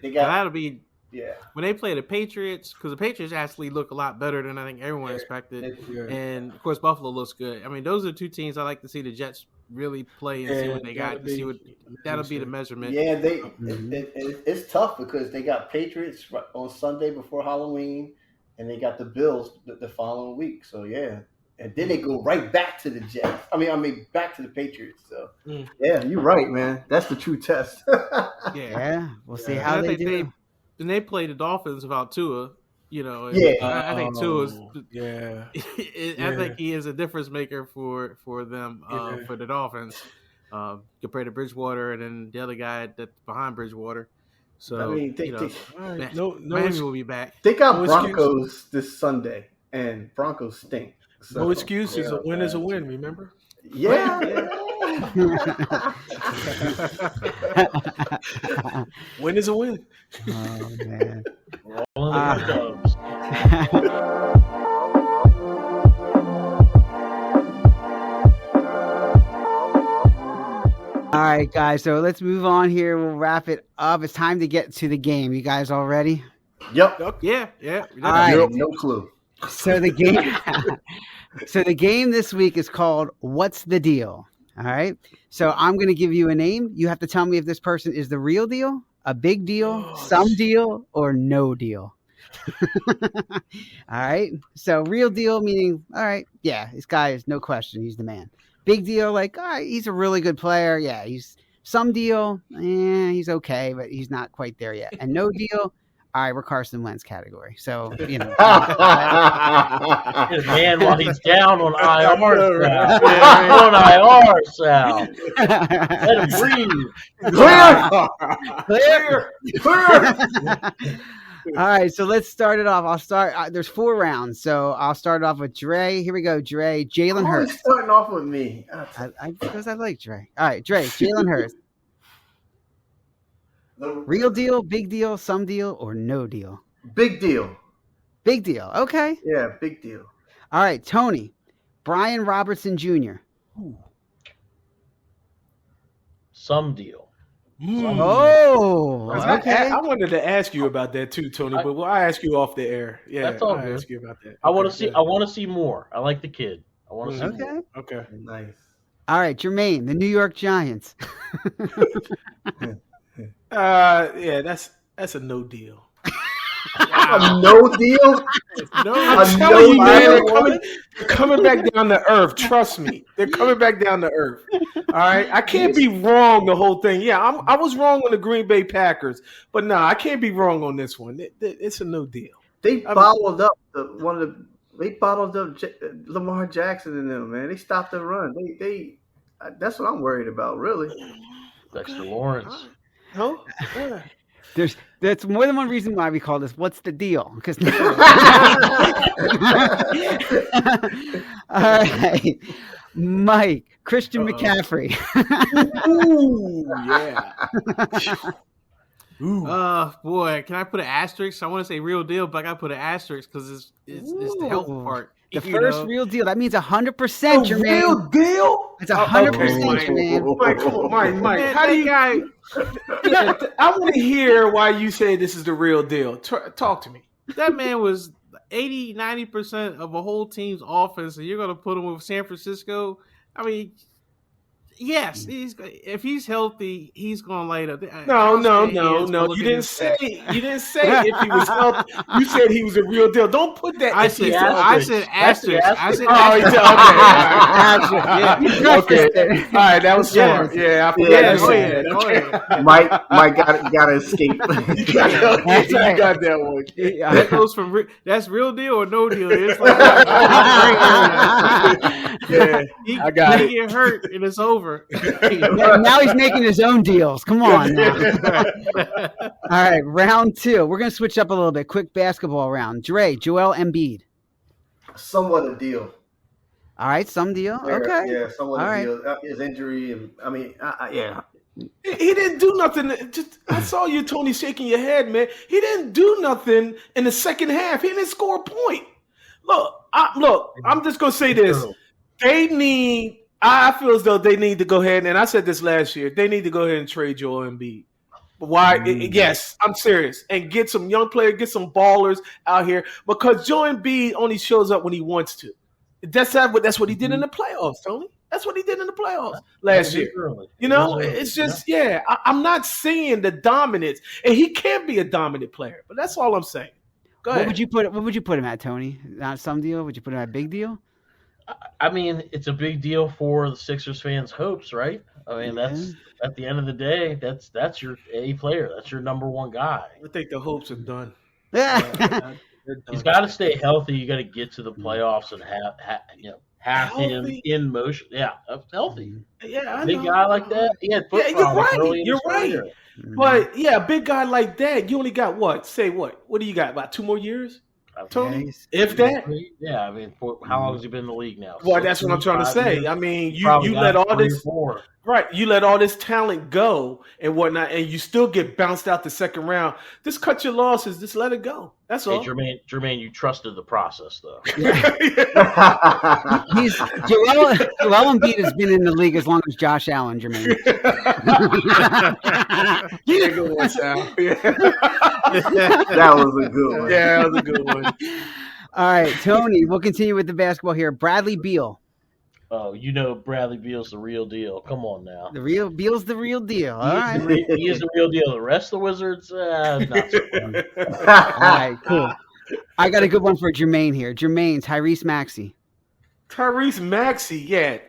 Now, got. that'll be Yeah. when they play the Patriots, because the Patriots actually look a lot better than I think everyone expected. Yeah. And of course, Buffalo looks good. I mean, those are 2 teams I like to see the Jets really play and see what they got. To see what that'll be the measurement. Yeah, it's tough because they got Patriots on Sunday before Halloween, and they got the Bills the following week. So yeah, and then they go right back to the Jets. I mean back to the Patriots. So yeah, you're right, man. That's the true test. Yeah, we'll see And how I they think do. Then they play the Dolphins without Tua. And Yeah. I think Tua's. Yeah. I think he is a difference maker for them Yeah. for the Dolphins compared to Bridgewater and then the other guy that's behind Bridgewater. So I mean, Miami will be back. They got No Broncos this Sunday, and Broncos stink. So, No excuses. yeah, A win is a win. Remember? Yeah. Win is a win. Oh man. Rolling the Dubs. All right, guys. So let's move on here. We'll wrap it up. It's time to get to the game. You guys all ready? Yep. Yeah. All right. No clue. So the game. So the game this week is called "What's the Deal?" All right. So I'm going to give you a name. You have to tell me if this person is the real deal, a big deal, some deal, or no deal. All right. So real deal meaning, all right, yeah, this guy is no question. He's the man. Big deal, like, all right, he's a really good player. Yeah, he's some deal. He's okay, but he's not quite there yet. And no deal. All right, we're Carson Wentz category. So, Man, while he's down on IR, Sal. On IR, Sal. Let him breathe. Clear. All right, so let's start it off. I'll start. There's 4 rounds, so I'll start off with Dre. Here we go, Dre. Jalen Always Hurts. starting off with me. Because I like Dre. All right, Dre. Jalen Hurts. Real deal, big deal, some deal, or no deal? Big deal. Big deal. Okay. Yeah, big deal. All right, Tony. Brian Robertson Jr. Some deal. Oh, okay. I wanted to ask you about that too, Tony, but I'll ask you off the air. Yeah, That's all I'll good. ask you about that. I want to Okay, see. I want to see more. I like the kid. I want to see Okay. more. Okay. Nice. All right, Jermaine, the New York Giants. Yeah, that's a no deal. A no deal? I'm telling you, man, they're coming back down to earth. Trust me, they're coming back down to earth. All right, I can't be wrong the whole thing. Yeah, I was wrong on the Green Bay Packers, but no, I can't be wrong on this one. It's a no deal. They bottled up Lamar Jackson and them, man. They stopped the run. They that's what I'm worried about, really. Dexter Lawrence. Huh? Yeah. That's more than one reason why we call this "What's the Deal?" Because all right, Mike, Christian Uh-oh. McCaffrey. Ooh, yeah. Ooh. Boy, can I put an asterisk? I want to say real deal, but I got to put an asterisk because it's the health Ooh. part. The you first know? real deal. That means 100%, The Jermaine. real deal? It's 100%, Mike. Jermaine. Mike, come on, Mike. Man, How do that you? guy? I want to hear why you say this is the real deal. Talk to me. That man was 80-90% of a whole team's offense, and you're going to put him with San Francisco. I mean, yes, if he's healthy, he's going to light up. No. You didn't say if he was healthy. You said he was a real deal. Don't put that. I said asterisk. I said Oh, he asterisk. did. Okay. All right, that was smart. Yeah, I forgot. Go ahead. Mike got to escape. You got that one. That goes from that's real deal or no deal. It's like Yeah, I got it. He get hurt and it's over. Now he's making his own deals. Come on. Now. All right, round 2. We're going to switch up a little bit. Quick basketball round. Joel Embiid. Somewhat a deal. All right, some deal. Okay. Yeah, somewhat All a right. deal. His injury, and I mean, yeah. He didn't do nothing. I saw you, Tony, shaking your head, man. He didn't do nothing in the second half. He didn't score a point. Look. I'm just gonna say this. I feel as though they need to go ahead, and I said this last year. They need to go ahead and trade Joel Embiid. Why? Yes, I'm serious. And get some young players, get some ballers out here, because Joel Embiid only shows up when he wants to. That's what he did in the playoffs, Tony. That's what he did in the playoffs last year. You know, it's just, I'm not saying the dominance, and he can be a dominant player, but that's all I'm saying. Go ahead. What would you put him at, Tony? Not some deal? Would you put him at big deal? I mean, it's a big deal for the Sixers fans' hopes, right? I mean, that's at the end of the day, that's your A player. That's your number one guy. I think the hopes are done. He's got to stay healthy. You got to get to the playoffs and have him in motion. Yeah, healthy. Yeah, I big know. guy like that. He had foot you're problems right. early in You're his right. career. But yeah, a big guy like that, you only got what? Say what? What do you got? About 2 more years, Tony? If that? Yeah, I mean, how long has he been in the league now? Well, that's what I'm trying to say. Years? I mean, you Probably let got all 3 this or 4. right. You let all this talent go and whatnot, and you still get bounced out the second round. Just cut your losses. Just let it go. That's all. Hey, Jermaine, you trusted the process, though. Joel Embiid has been in the league as long as Josh Allen, Jermaine. Yeah, good one, Sal. Yeah. That was a good one. Yeah, that was a good one. All right, Tony, we'll continue with the basketball here. Bradley Beal. Oh, you know Bradley Beal's the real deal. Come on now. Beal's the real deal. All right. He is the real deal. The rest of the Wizards, not so much. All right, cool. I got a good one for Jermaine here. Jermaine, Tyrese Maxey. Tyrese Maxey, yeah.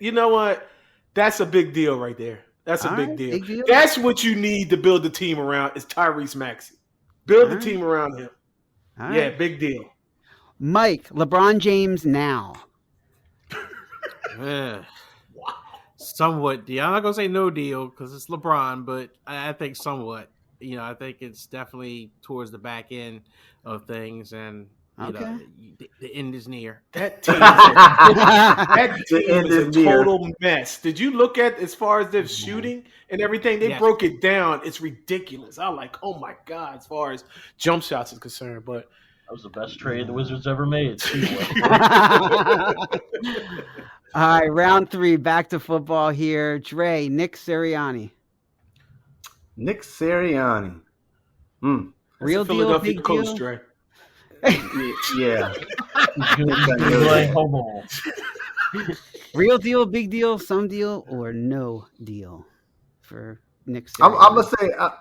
You know what? That's a big deal right there. That's a All big right, deal. big deal. That's what you need to build the team around is Tyrese Maxey. Build the team around him. All Yeah, right. big deal. Mike, LeBron James now. Somewhat deal. I'm not gonna say no deal because it's LeBron, but I think somewhat. You know, I think it's definitely towards the back end of things, and you know, the end is near. That team, that The team end is a is near. total mess. Did you look at as far as their shooting and everything? They Yes. broke it down. It's ridiculous. I'm like, oh my God, as far as jump shots is concerned. But That was the best trade the Wizards ever made. All right, round 3, back to football here. Dre, Nick Sirianni. Nick Sirianni. Real deal, Philadelphia big coach, deal? Dre. Yeah. Hold on. Real deal, big deal, some deal, or no deal for Nick Sirianni?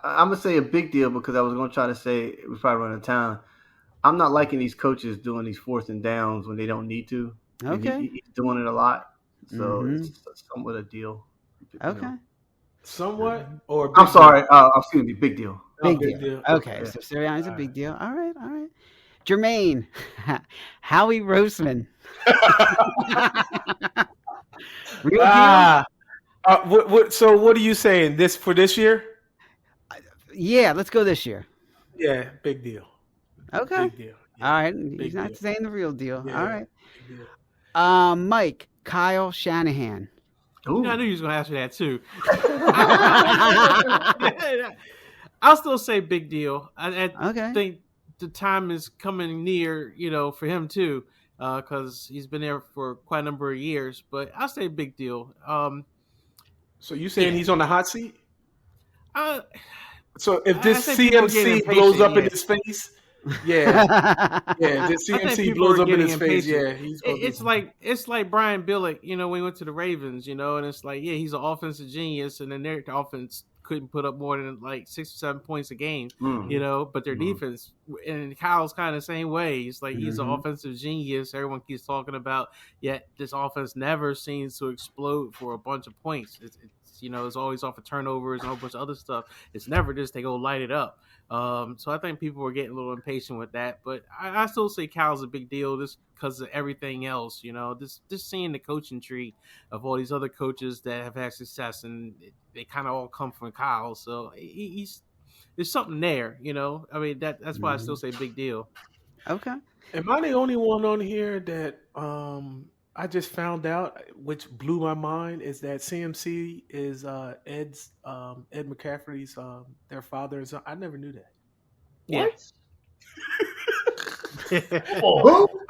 I'm gonna say a big deal because I was gonna try to say we probably run out of town. I'm not liking these coaches doing these 4th and downs when they don't need to. And Okay. he's doing it a lot, so Mhm. it's somewhat a deal. You Okay. know. Somewhat or I'm big sorry. Excuse me. Big deal. deal? Big deal. Okay, Yeah. so Sirianni's a big deal. All right. Jermaine, Howie Roseman. Real deal? So what are you saying? This for this year? Yeah, let's go this year. Yeah, big deal. Okay. Big deal. All right. Big He's not deal. saying the real deal. Yeah. All right. Big deal. Mike, Kyle Shanahan. Ooh. I knew you was going to ask me that too. I'll still say big deal. I Okay. think the time is coming near, for him too, because he's been there for quite a number of years. But I'll say big deal. So you saying he's on the hot seat? I So if this I think people are getting CMC blows impatient, up in yeah. his face, yeah, this I think CMC people blows are up in getting his face, impatient. yeah, he's gonna It's like Brian Billick, when he went to the Ravens, and it's like, yeah, he's an offensive genius, and then their offense couldn't put up more than like 6 or 7 points a game, but their defense, and Kyle's kind of the same way. It's like he's an offensive genius. Everyone keeps talking about, yet this offense never seems to explode for a bunch of points. It's always off of turnovers and a whole bunch of other stuff. It's never just they go light it up. So I think people were getting a little impatient with that, but I still say Kyle's a big deal just because of everything else. Just seeing the coaching tree of all these other coaches that have had success, and they kind of all come from Kyle. So there's something there. I mean that's why I still say big deal. Okay. Am I the only one on here that I just found out, which blew my mind, is that CMC is Ed McCaffrey's their father. I never knew that. What?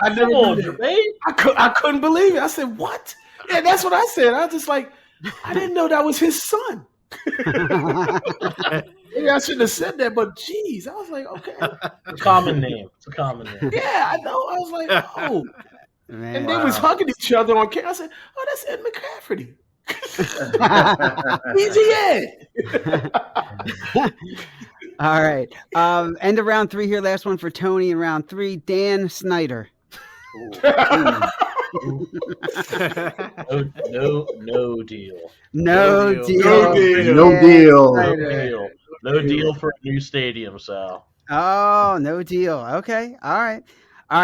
I never knew that. I couldn't believe it. I said, "What?" Yeah, that's what I said. I was just like, I didn't know that was his son. Maybe I shouldn't have said that, but geez, I was like, okay. It's a common name. Yeah, I know. I was like, oh. Man. And they was hugging each other on camera. I said, oh, that's Ed McCaffrey. Easy Ed. All right. End of round 3 here. Last one for Tony in round 3. Dan Snyder. No deal. No deal. No deal. No deal for a new stadium, Sal. Oh, no deal. Okay. All right.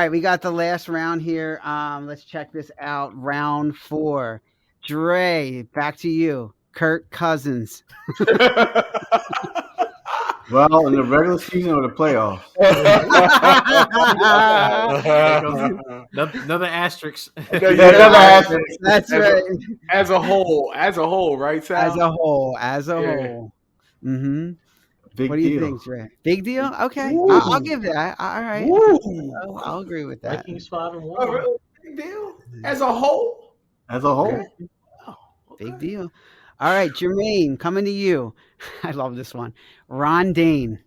We got the last round here. Let's check this out. Round 4. Dre, back to you. Kirk Cousins. Well, in the regular season or the playoffs? Another asterisk. Another asterisk. That's right. As a whole, right, Sal? As a whole. Mm-hmm. Big What do you deal. think, Dre? Big deal? Okay. Ooh. I'll give that. All right. Ooh. I'll agree with that. Vikings 5-1. Oh, really? Big deal? As a whole? As a whole. Oh, okay. Big deal. All right, Jermaine, coming to you. I love this one. Ron Dane.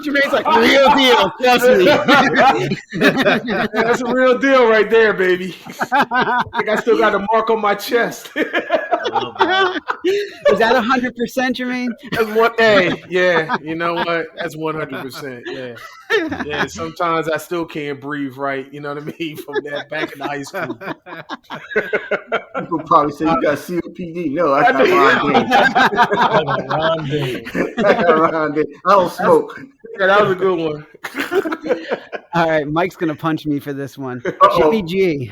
Jermaine's like, real deal. Trust me. That's a real deal right there, baby. I think I still got a mark on my chest. Is that 100%, Jermaine? That's one. Hey, yeah. You know what? That's 100%. Yeah. Yeah. Sometimes I still can't breathe right. You know what I mean? From that back in high school. People probably say you got COPD. No, I got Ron Dane. I got Ron Dane. I don't smoke. Yeah, that was a good one. All right, Mike's going to punch me for this one. Jimmy G.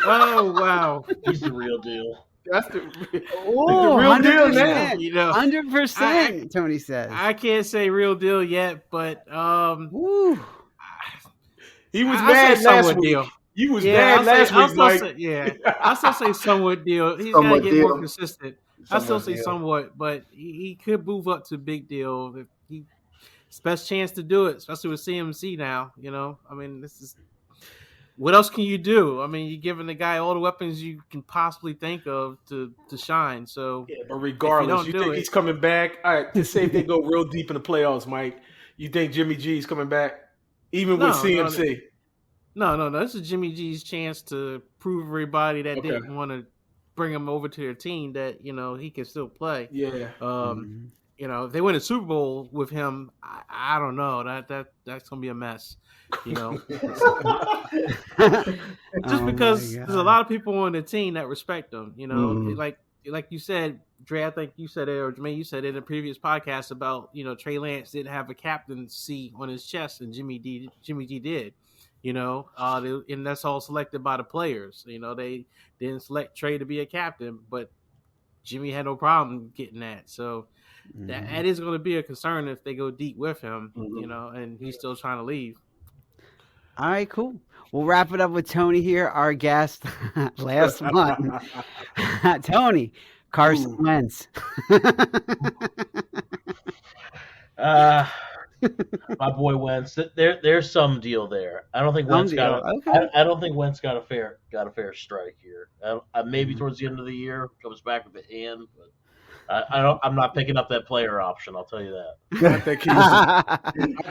Oh, wow. He's the real deal. That's the Oh, real deal 100%. now. 100%, Tony says. I can't say real deal yet, but Woo. He was I'll bad say last somewhat week. deal. You was bad last week, Mike. I'll still say somewhat deal. He's got to Somewhat get deal. more consistent. I'll still say deal. somewhat, but he could move up to big deal. It's the best chance to do it, especially with CMC now. I mean, this is what else can you do? I mean, you're giving the guy all the weapons you can possibly think of to shine. So, Yeah, but regardless, you think he's coming back? All right, just say if they go real deep in the playoffs, Mike. You think Jimmy G's coming back, even with CMC? No. This is Jimmy G's chance to prove everybody that didn't want to bring him over to their team that he can still play. Yeah. If they win a Super Bowl with him, I don't know. That's gonna be a mess. Just because there's a lot of people on the team that respect him. Like you said, Dre, I think you said it, or Jermaine, you said it in a previous podcast about Trey Lance didn't have a captaincy on his chest, and Jimmy G did. And that's all selected by the players. They didn't select Trey to be a captain, but Jimmy had no problem getting that. So that is going to be a concern if they go deep with him, and he's still trying to leave. All right, cool. We'll wrap it up with Tony here, our guest. Last one. Tony, Carson Wentz. My boy Wentz. There's some deal there. I don't think Wentz got. I don't think Wentz got a fair strike here. Maybe towards the end of the year comes back with the hand, but I'm not picking up that player option. I'll tell you that. I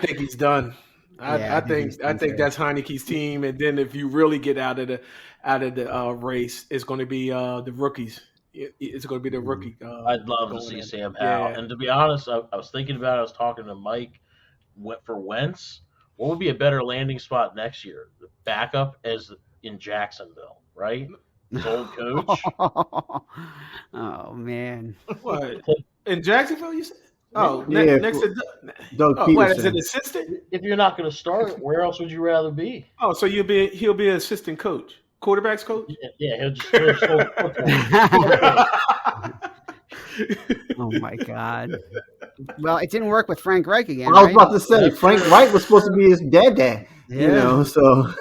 think he's done. I think that's Heineke's team, and then if you really get out of the race, it's going to be the rookies. It's going to be the rookie. I'd love to see Sam Howell. And to be honest, I was thinking about it. I was talking to Mike for Wentz. What would be a better landing spot next year? The backup as in Jacksonville, right? His old coach. Oh man. What in Jacksonville? You said? Oh, yeah, next to Doug Peterson. What, as an assistant? If you're not going to start, where else would you rather be? Oh, so he'll be an assistant coach, quarterbacks coach. Yeah, he'll just Oh my God. Well, it didn't work with Frank Reich again. I was about to say Frank Reich was supposed to be his dad. Yeah. So.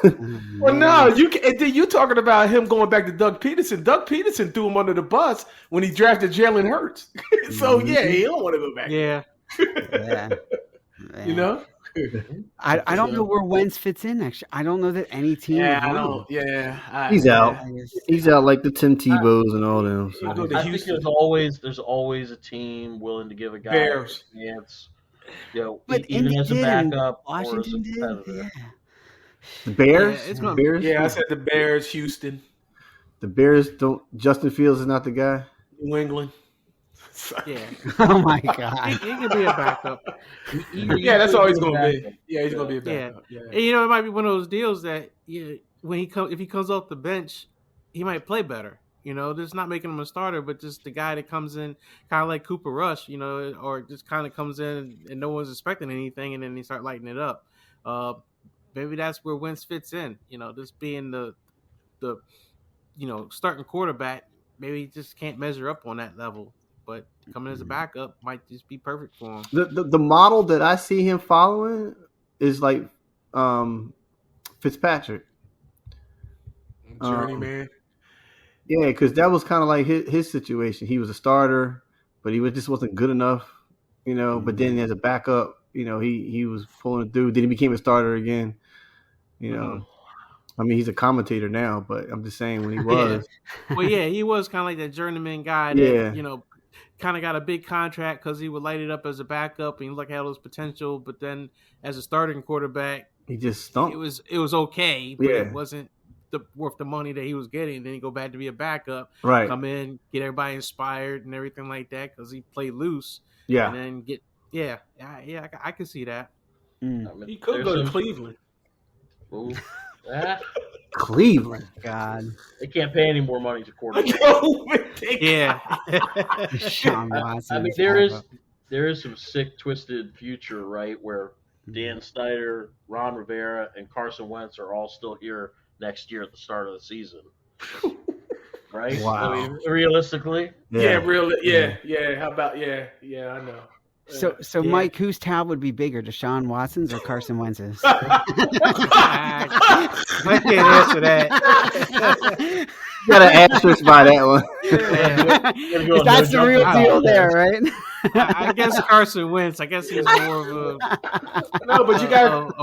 Well, no, you talking about him going back to Doug Peterson. Doug Peterson threw him under the bus when he drafted Jalen Hurts. So he don't want to go back. Yeah. You know. I don't know where Wentz fits in. Actually, I don't know that any team. Yeah, I don't. Yeah, he's out. He's out like the Tim Tebows and all them. So. I think there's always a team willing to give a guy Bears. a chance. But even as a backup Washington or as a competitor. Yeah. The Bears. Yeah, it's gonna, Bears. Yeah, I said the Bears, Houston, the Bears don't. Justin Fields is not the guy. New England. Yeah. Oh my God. He could be a backup. Yeah, that's all he's going to be. Yeah, he's going to be a backup. Yeah. And, it might be one of those deals that when if he comes off the bench, he might play better. Just not making him a starter, but just the guy that comes in kind of like Cooper Rush, or just kind of comes in and no one's expecting anything, and then they start lighting it up. Maybe that's where Wentz fits in. Just being the starting quarterback, maybe he just can't measure up on that level. But coming as a backup might just be perfect for him. The model that I see him following is like Fitzpatrick. Journeyman. Yeah, because that was kind of like his situation. He was a starter, but he just wasn't good enough, But then as a backup, he was pulling through. Then he became a starter again, I mean, he's a commentator now, but I'm just saying when he was. Well, yeah, he was kind of like that journeyman guy that, kind of got a big contract because he would light it up as a backup and look at all his potential. But then as a starting quarterback, he just stunk. It was okay, but it wasn't worth the money that he was getting. Then he go back to be a backup, right? Come in, get everybody inspired and everything like that because he played loose. Yeah, and then I can see that. He could go to Cleveland. Ooh. Cleveland, God, they can't pay any more money to quarterbacks. Yeah, Sean Watson. I mean, there is some sick, twisted future, right, where Dan Snyder, Ron Rivera, and Carson Wentz are all still here next year at the start of the season, right? Wow. I mean, realistically, Yeah. How about I know. So Mike, whose towel would be bigger, Deshaun Watson's or Carson Wentz's? I can't answer that. You got an asterisk by that one. That's the real deal there, right? I guess Carson Wentz. I guess he's more of a no, but you got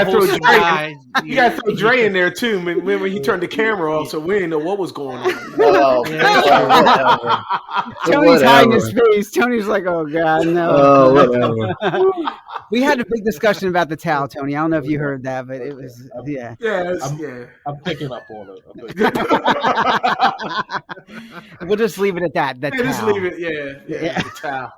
to throw Dre. You got to throw Dre in there too. Remember, he turned the camera off, so we didn't know what was going on. Tony's hiding his face. Tony's like, "Oh God, no." Whatever. We had a big discussion about the towel, Tony. I don't know if you heard that, but it was I'm picking up on it. We'll just leave it at that. Just leave it. Yeah. The towel.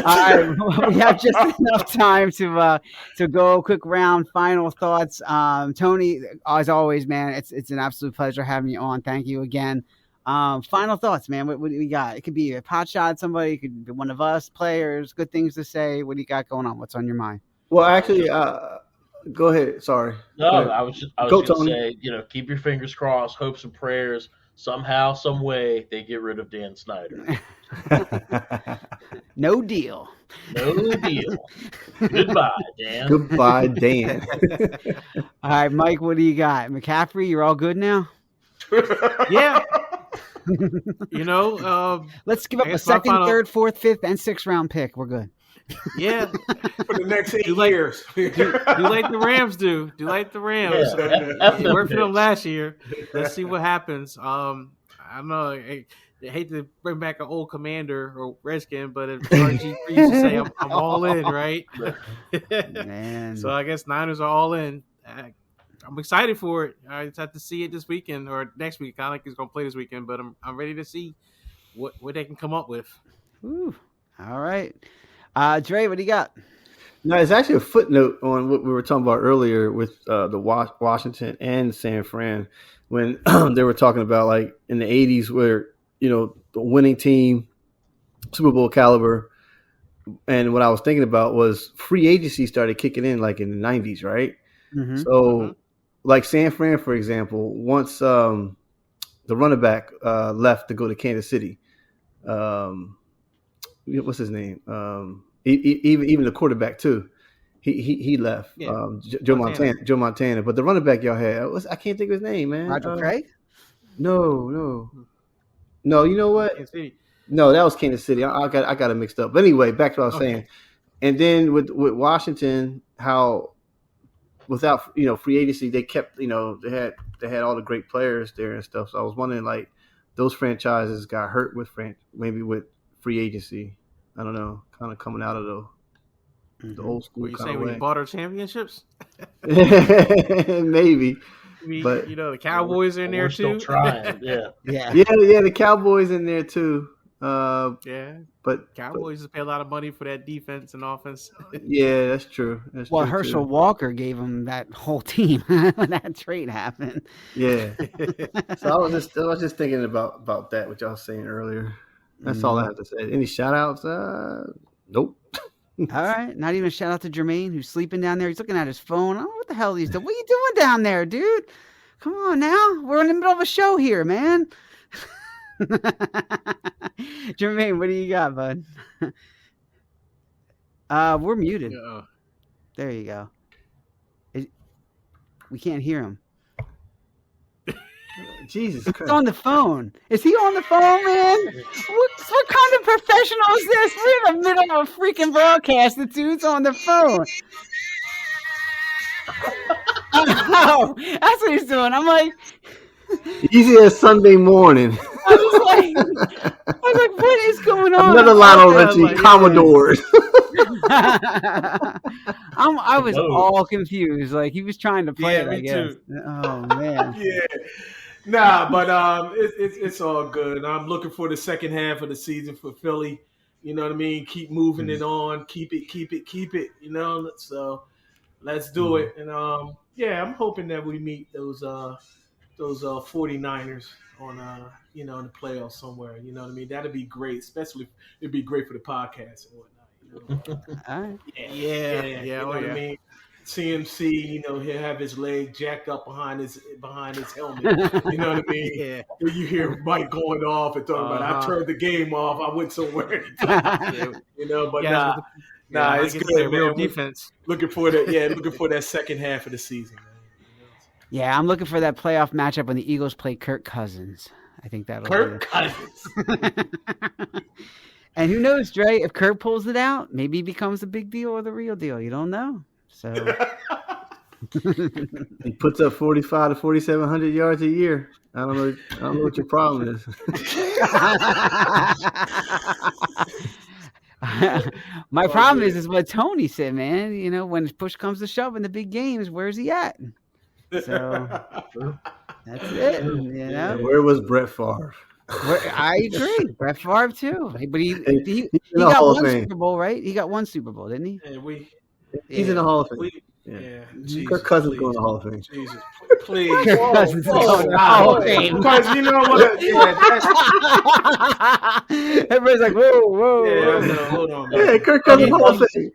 All right, we have just enough time to go a quick round. Final thoughts, Tony. As always, man, it's an absolute pleasure having you on. Thank you again. Final thoughts, man. What do we got? It could be a pot shot, somebody. It could be one of us, players. Good things to say. What do you got going on? What's on your mind? Well, actually, go ahead. Sorry. No, I was just going to Tony. say, keep your fingers crossed, hopes and prayers. somehow, some way, they get rid of Dan Snyder. No deal. No deal. Goodbye, Dan. Goodbye, Dan. All right, Mike, what do you got? McCaffrey, you're all good now? Yeah. You know, Let's give up I a guess my second, final- third, fourth, fifth, and sixth round pick. We're good. yeah. For the next 8 Do like- years. Do like the Rams do. Do like the Rams. Yeah, F It them worked for them picks. last year. Let's see what happens. I don't know. I hate to bring back an old Commander or Redskin, but if RG3 used to say, I'm all in, right? Man. So I guess Niners are all in. I'm excited for it. I just have to see it this weekend or next week. I don't think he's going to play this weekend, but I'm ready to see what they can come up with. Ooh. All right. Dre, what do you got? No, it's actually a footnote on what we were talking about earlier with the Washington and San Fran when they were talking about like in the 80s where, you know, the winning team, Super Bowl caliber. And what I was thinking about was free agency started kicking in like in the 90s, right? Mm-hmm. So like San Fran, for example, once the running back left to go to Kansas City, what's his name? Even the quarterback too. He left. Yeah. Joe Montana. But the running back y'all had, I can't think of his name, man. Roger Craig? No. You know what? Kansas City. No, that was Kansas City. I got it mixed up. But anyway, back to what I was saying. And then with Washington, how without free agency, they kept they had all the great players there and stuff. So I was wondering like those franchises got hurt with maybe with free agency. I don't know, kind of coming out of the old school What you kind say of when way. you bought our championships? Maybe. But You know, the Cowboys are in there We're still too. trying. Yeah. Yeah. yeah, the Cowboys in there too. Yeah. But Cowboys just pay a lot of money for that defense and offense. yeah, that's true. That's Well, true Herschel too. Walker gave him that whole team when that trade happened. Yeah. So I was just thinking about that, what y'all was saying earlier. That's all I have to say. Any shout outs? Nope. All right. Not even a shout out to Jermaine, who's sleeping down there. He's looking at his phone. I don't know what the hell he's doing. What are you doing down there, dude? Come on now. We're in the middle of a show here, man. Jermaine, what do you got, bud? We're muted. Yeah. There you go. We can't hear him. Jesus He's Christ. on the phone. Is he on the phone, man? What kind of professional is this? We're in the middle of a freaking broadcast. The dude's on the phone. Oh, that's what he's doing. I'm like, Easy as Sunday morning. I was like, what is going on? Another Lionel I was Richie, like, Commodores. I was Whoa. all confused. Like he was trying to play Yeah, it, I me guess. too. Oh man. Yeah. Nah, but it's all good. I'm looking for the second half of the season for Philly. You know what I mean? Keep moving it on. Keep it. You know, so let's do it. And yeah, I'm hoping that we meet those 49ers on in the playoffs somewhere. You know what I mean? That'd be great. Especially it'd be great for the podcast and whatnot. You know? All right. Yeah. You know what I mean? CMC, he'll have his leg jacked up behind his helmet. You know what I mean? Yeah. Then you hear Mike going off and talking about, I Uh-huh. turned the game off. I went somewhere. Yeah. But Yeah, nah, I it's guess good, they're real man. defense. Looking for that second half of the season, man. Yeah, I'm looking for that playoff matchup when the Eagles play Kirk Cousins. I think that'll Kirk be Cousins. it. And who knows, Dre? If Kirk pulls it out, maybe he becomes a big deal or the real deal. You don't know. So He puts up 45 to 4,700 yards a year. I don't know what your problem is. my problem is what Tony said, man. When push comes to shove in the big games, where's he at? So that's it. Where was Brett Favre? I agree. Brett Favre too, but he in the got Hall of one Fame. Super Bowl, right? He got one Super Bowl, didn't he? And He's in the Hall of Fame. yeah. Kirk Cousins going to the Hall of Fame. Jesus, please. Kirk Whoa, Cousins is whoa, going to the Hall of Fame. Because you know what? Yeah, Everybody's like, whoa. no, hold on, man. Yeah, Kirk Cousins Hall of Fame.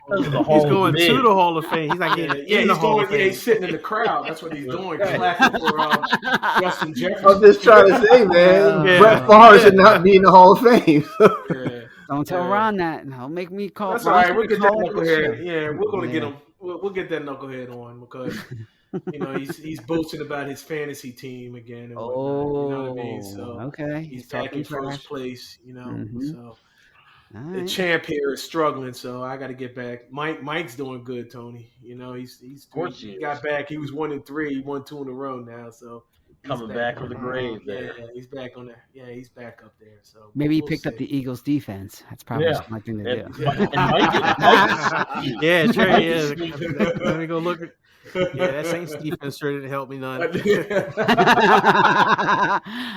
Those are the He's Hall of going Fame. to the Hall of Fame. He's not getting in the he's Hall going. of Fame. Yeah, he's sitting in the crowd. That's what he's doing, clapping for Justin Jefferson. I'm just trying to say, man, Yeah. Brett Favre should not be in the Hall of Fame. Yeah. Don't tell Ron that. He'll make me call. That's all Ron's right. We'll gonna get that call the show. knucklehead. Yeah, we're gonna get Yeah. him. We'll get that knucklehead on because he's boasting about his fantasy team again. And whatnot, you know what I mean? So okay. he's back talking in first trash. place. Mhm. So All the right. champ here is struggling. So I got to get back. Mike's doing good, Tony. He's course he he got is. back. He was 1-3. He won 2 in a row now. So he's Coming back from the grave there. Yeah, he's back on there. Yeah, he's back up there. So Maybe he we'll picked up see. the Eagles defense. That's probably Yeah. the smart thing to do. And Mike is Yeah, sure Mike he is. is- Let me go look. Yeah, that Saints defense sure didn't help me none.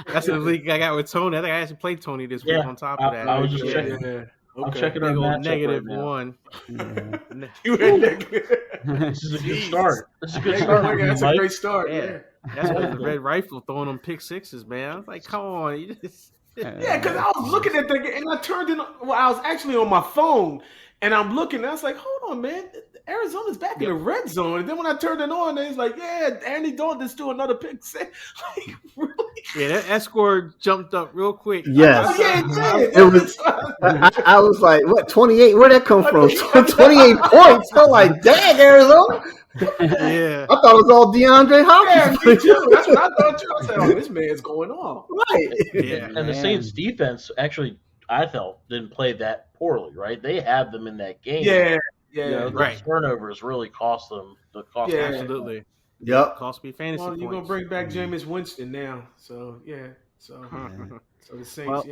That's the league I got with Tony. I think I actually played Tony this week Yeah, on top of that. I was just Yeah, checking. yeah. I'm Okay. checking Big on old matchup negative right now. one. Yeah. You ain't that good. This is a good Jeez. start. This is a good Hey, start. Mike, that's a Mike. great start. Yeah. Yeah. That's why the Red Rifle throwing them pick sixes, man. I was like, come on. You just... Yeah, because I was looking at the game and I turned in. Well, I was actually on my phone and I'm looking. And I was like, hold on, man. Arizona's back in the red zone. And then when I turned it on, it's like, yeah, Andy Dalton just threw another pick six. Like, really? Yeah, that score jumped up real quick. Yes. Oh, yeah, it did. It was- I was like, what, 28? Where'd that come from? 28 points. I'm like, dang, Arizona. Yeah. I thought it was all DeAndre Yeah, Hopkins. me too. That's what I thought too. I said, oh, this man's going off. Right. Yeah. And the Saints defense actually, I felt, didn't play that poorly, right? They had them in that game. Yeah, You know, the Right. turnovers really cost them. Yeah. Absolutely. Yep. Cost me fantasy Well, you're points. gonna bring back Jameis Winston now. So yeah. So the Saints, Well-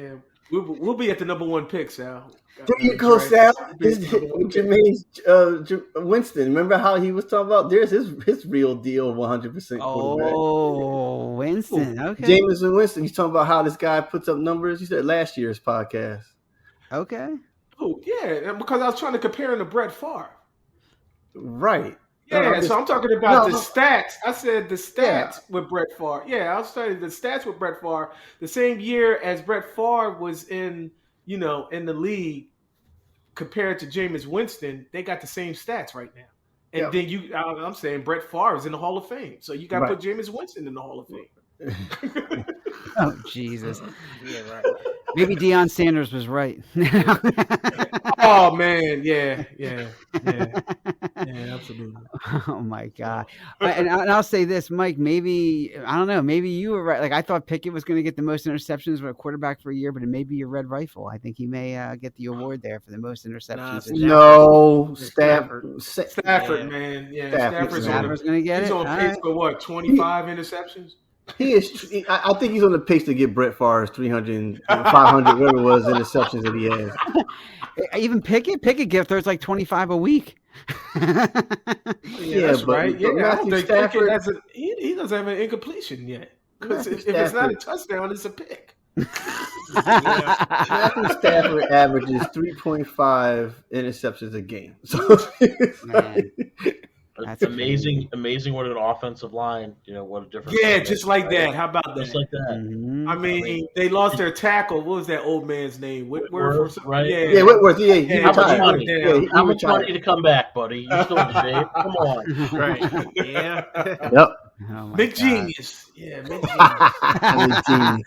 we'll be at the number 1 pick, Sal. There you go, Sal. We'll be at the number 1 pick. Jermaine Winston. Remember how he was talking about? There's his real deal, 100% quarterback. Oh, Winston. Okay. Jameson Winston. He's talking about how this guy puts up numbers. He said last year's podcast. Okay. Oh yeah, because I was trying to compare him to Brett Favre. Right. Yeah, so I'm talking about No. the stats. I said the stats with Brett Favre. Yeah, I was saying the stats with Brett Favre. The same year as Brett Favre was in the league, compared to Jameis Winston, they got the same stats right now. And Yeah. then I'm saying Brett Favre is in the Hall of Fame, so you got to Right. put Jameis Winston in the Hall of Fame. Oh, Jesus. Yeah, right. Maybe Deion Sanders was right. Oh man, yeah, absolutely. Oh my God. And I'll say this, Mike, maybe, I don't know, maybe you were right. Like I thought Pickett was going to get the most interceptions with a quarterback for a year, but it may be your Red Rifle. I think he may get the award there for the most interceptions. No, Stafford. Stafford, Yeah. man, yeah, Stafford. Stafford's going to get he's it. on All pace right. for what, 25 interceptions? He is. I think he's on the pace to get Brett Favre's 300, 500, whatever it was, interceptions that he has. Even Pickett throws like 25 a week. Yeah, that's but right. Yeah, I don't Matthew think Stafford. Pickett he doesn't have an incompletion yet. Because Matthew if it's not a Stafford. touchdown, it's a pick. Matthew Stafford averages 3.5 interceptions a game. So Man. It's amazing what an offensive line, what a difference. Yeah, it makes, just like right? that. How about Just that? like that. Mhm. I mean, they lost their tackle. What was that old man's name? Whitworth, or something? right? yeah, Whitworth. Yeah, he Yeah, How much retired. money? down. Yeah, he How much retired. money to come back, buddy? You're still in shape. Come on. Right. Yeah. Yep. Oh my Big God. genius. Yeah, big genius. Big genius.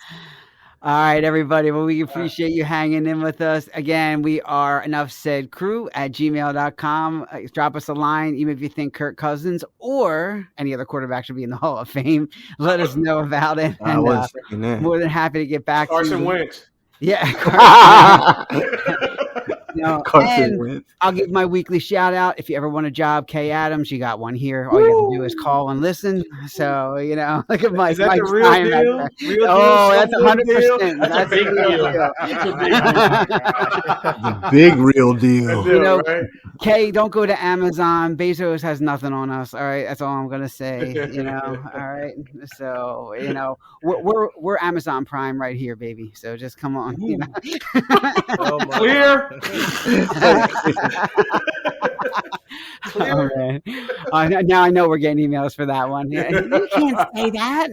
All right, everybody. Well, we appreciate you hanging in with us. Again, we are enoughsaidcrew@gmail.com. Drop us a line, even if you think Kirk Cousins or any other quarterback should be in the Hall of Fame. Let us know about it. I And, wasn't thinking that. more than happy to get back to Carson you. Wentz. Yeah. Carson And Wentz. I'll give my weekly shout out. If you ever want a job, Kay Adams, you got one here. All you have to do is call and listen. So, look at Mike. Is that Mike's the real time back deal? there. Real Oh, deal? that's Some real deal? 100%. That's a That's big a real deal. deal. It's a big deal. The big real deal. Deal, You know, right? Kay, don't go to Amazon. Bezos has nothing on us. All right, that's all I'm gonna say. All right. So we're Amazon Prime right here, baby. So just come on. Oh, my Clear. God. All right. Now I know we're getting emails for that one. You can't say that.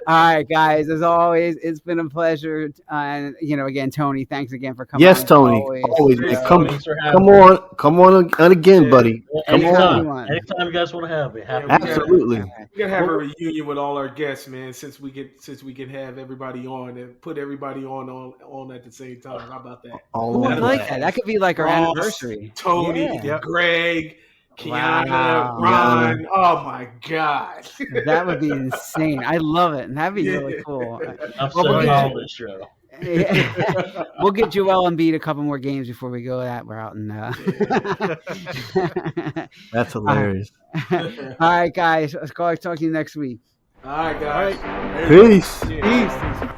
All right, guys. As always, it's been a pleasure. And again, Tony, thanks again for coming. Yes, on. Tony. Always, man. Come on again, buddy. Come on. Anytime you guys want to have me, Absolutely. We gotta have a reunion with all our guests, man. Since we can have everybody on and put everybody on at the same time. How about that? Ooh, I like that. That could be like our anniversary. Tony, Greg, Kiana, Wow. Ron. Oh my God, that would be insane. I love it, and that'd be really cool. I'm so proud of this show. We'll get Joel Embiid a couple more games before we go that route. And that's hilarious. All right, guys. Let's talk to you next week. All right, guys. Peace. Peace.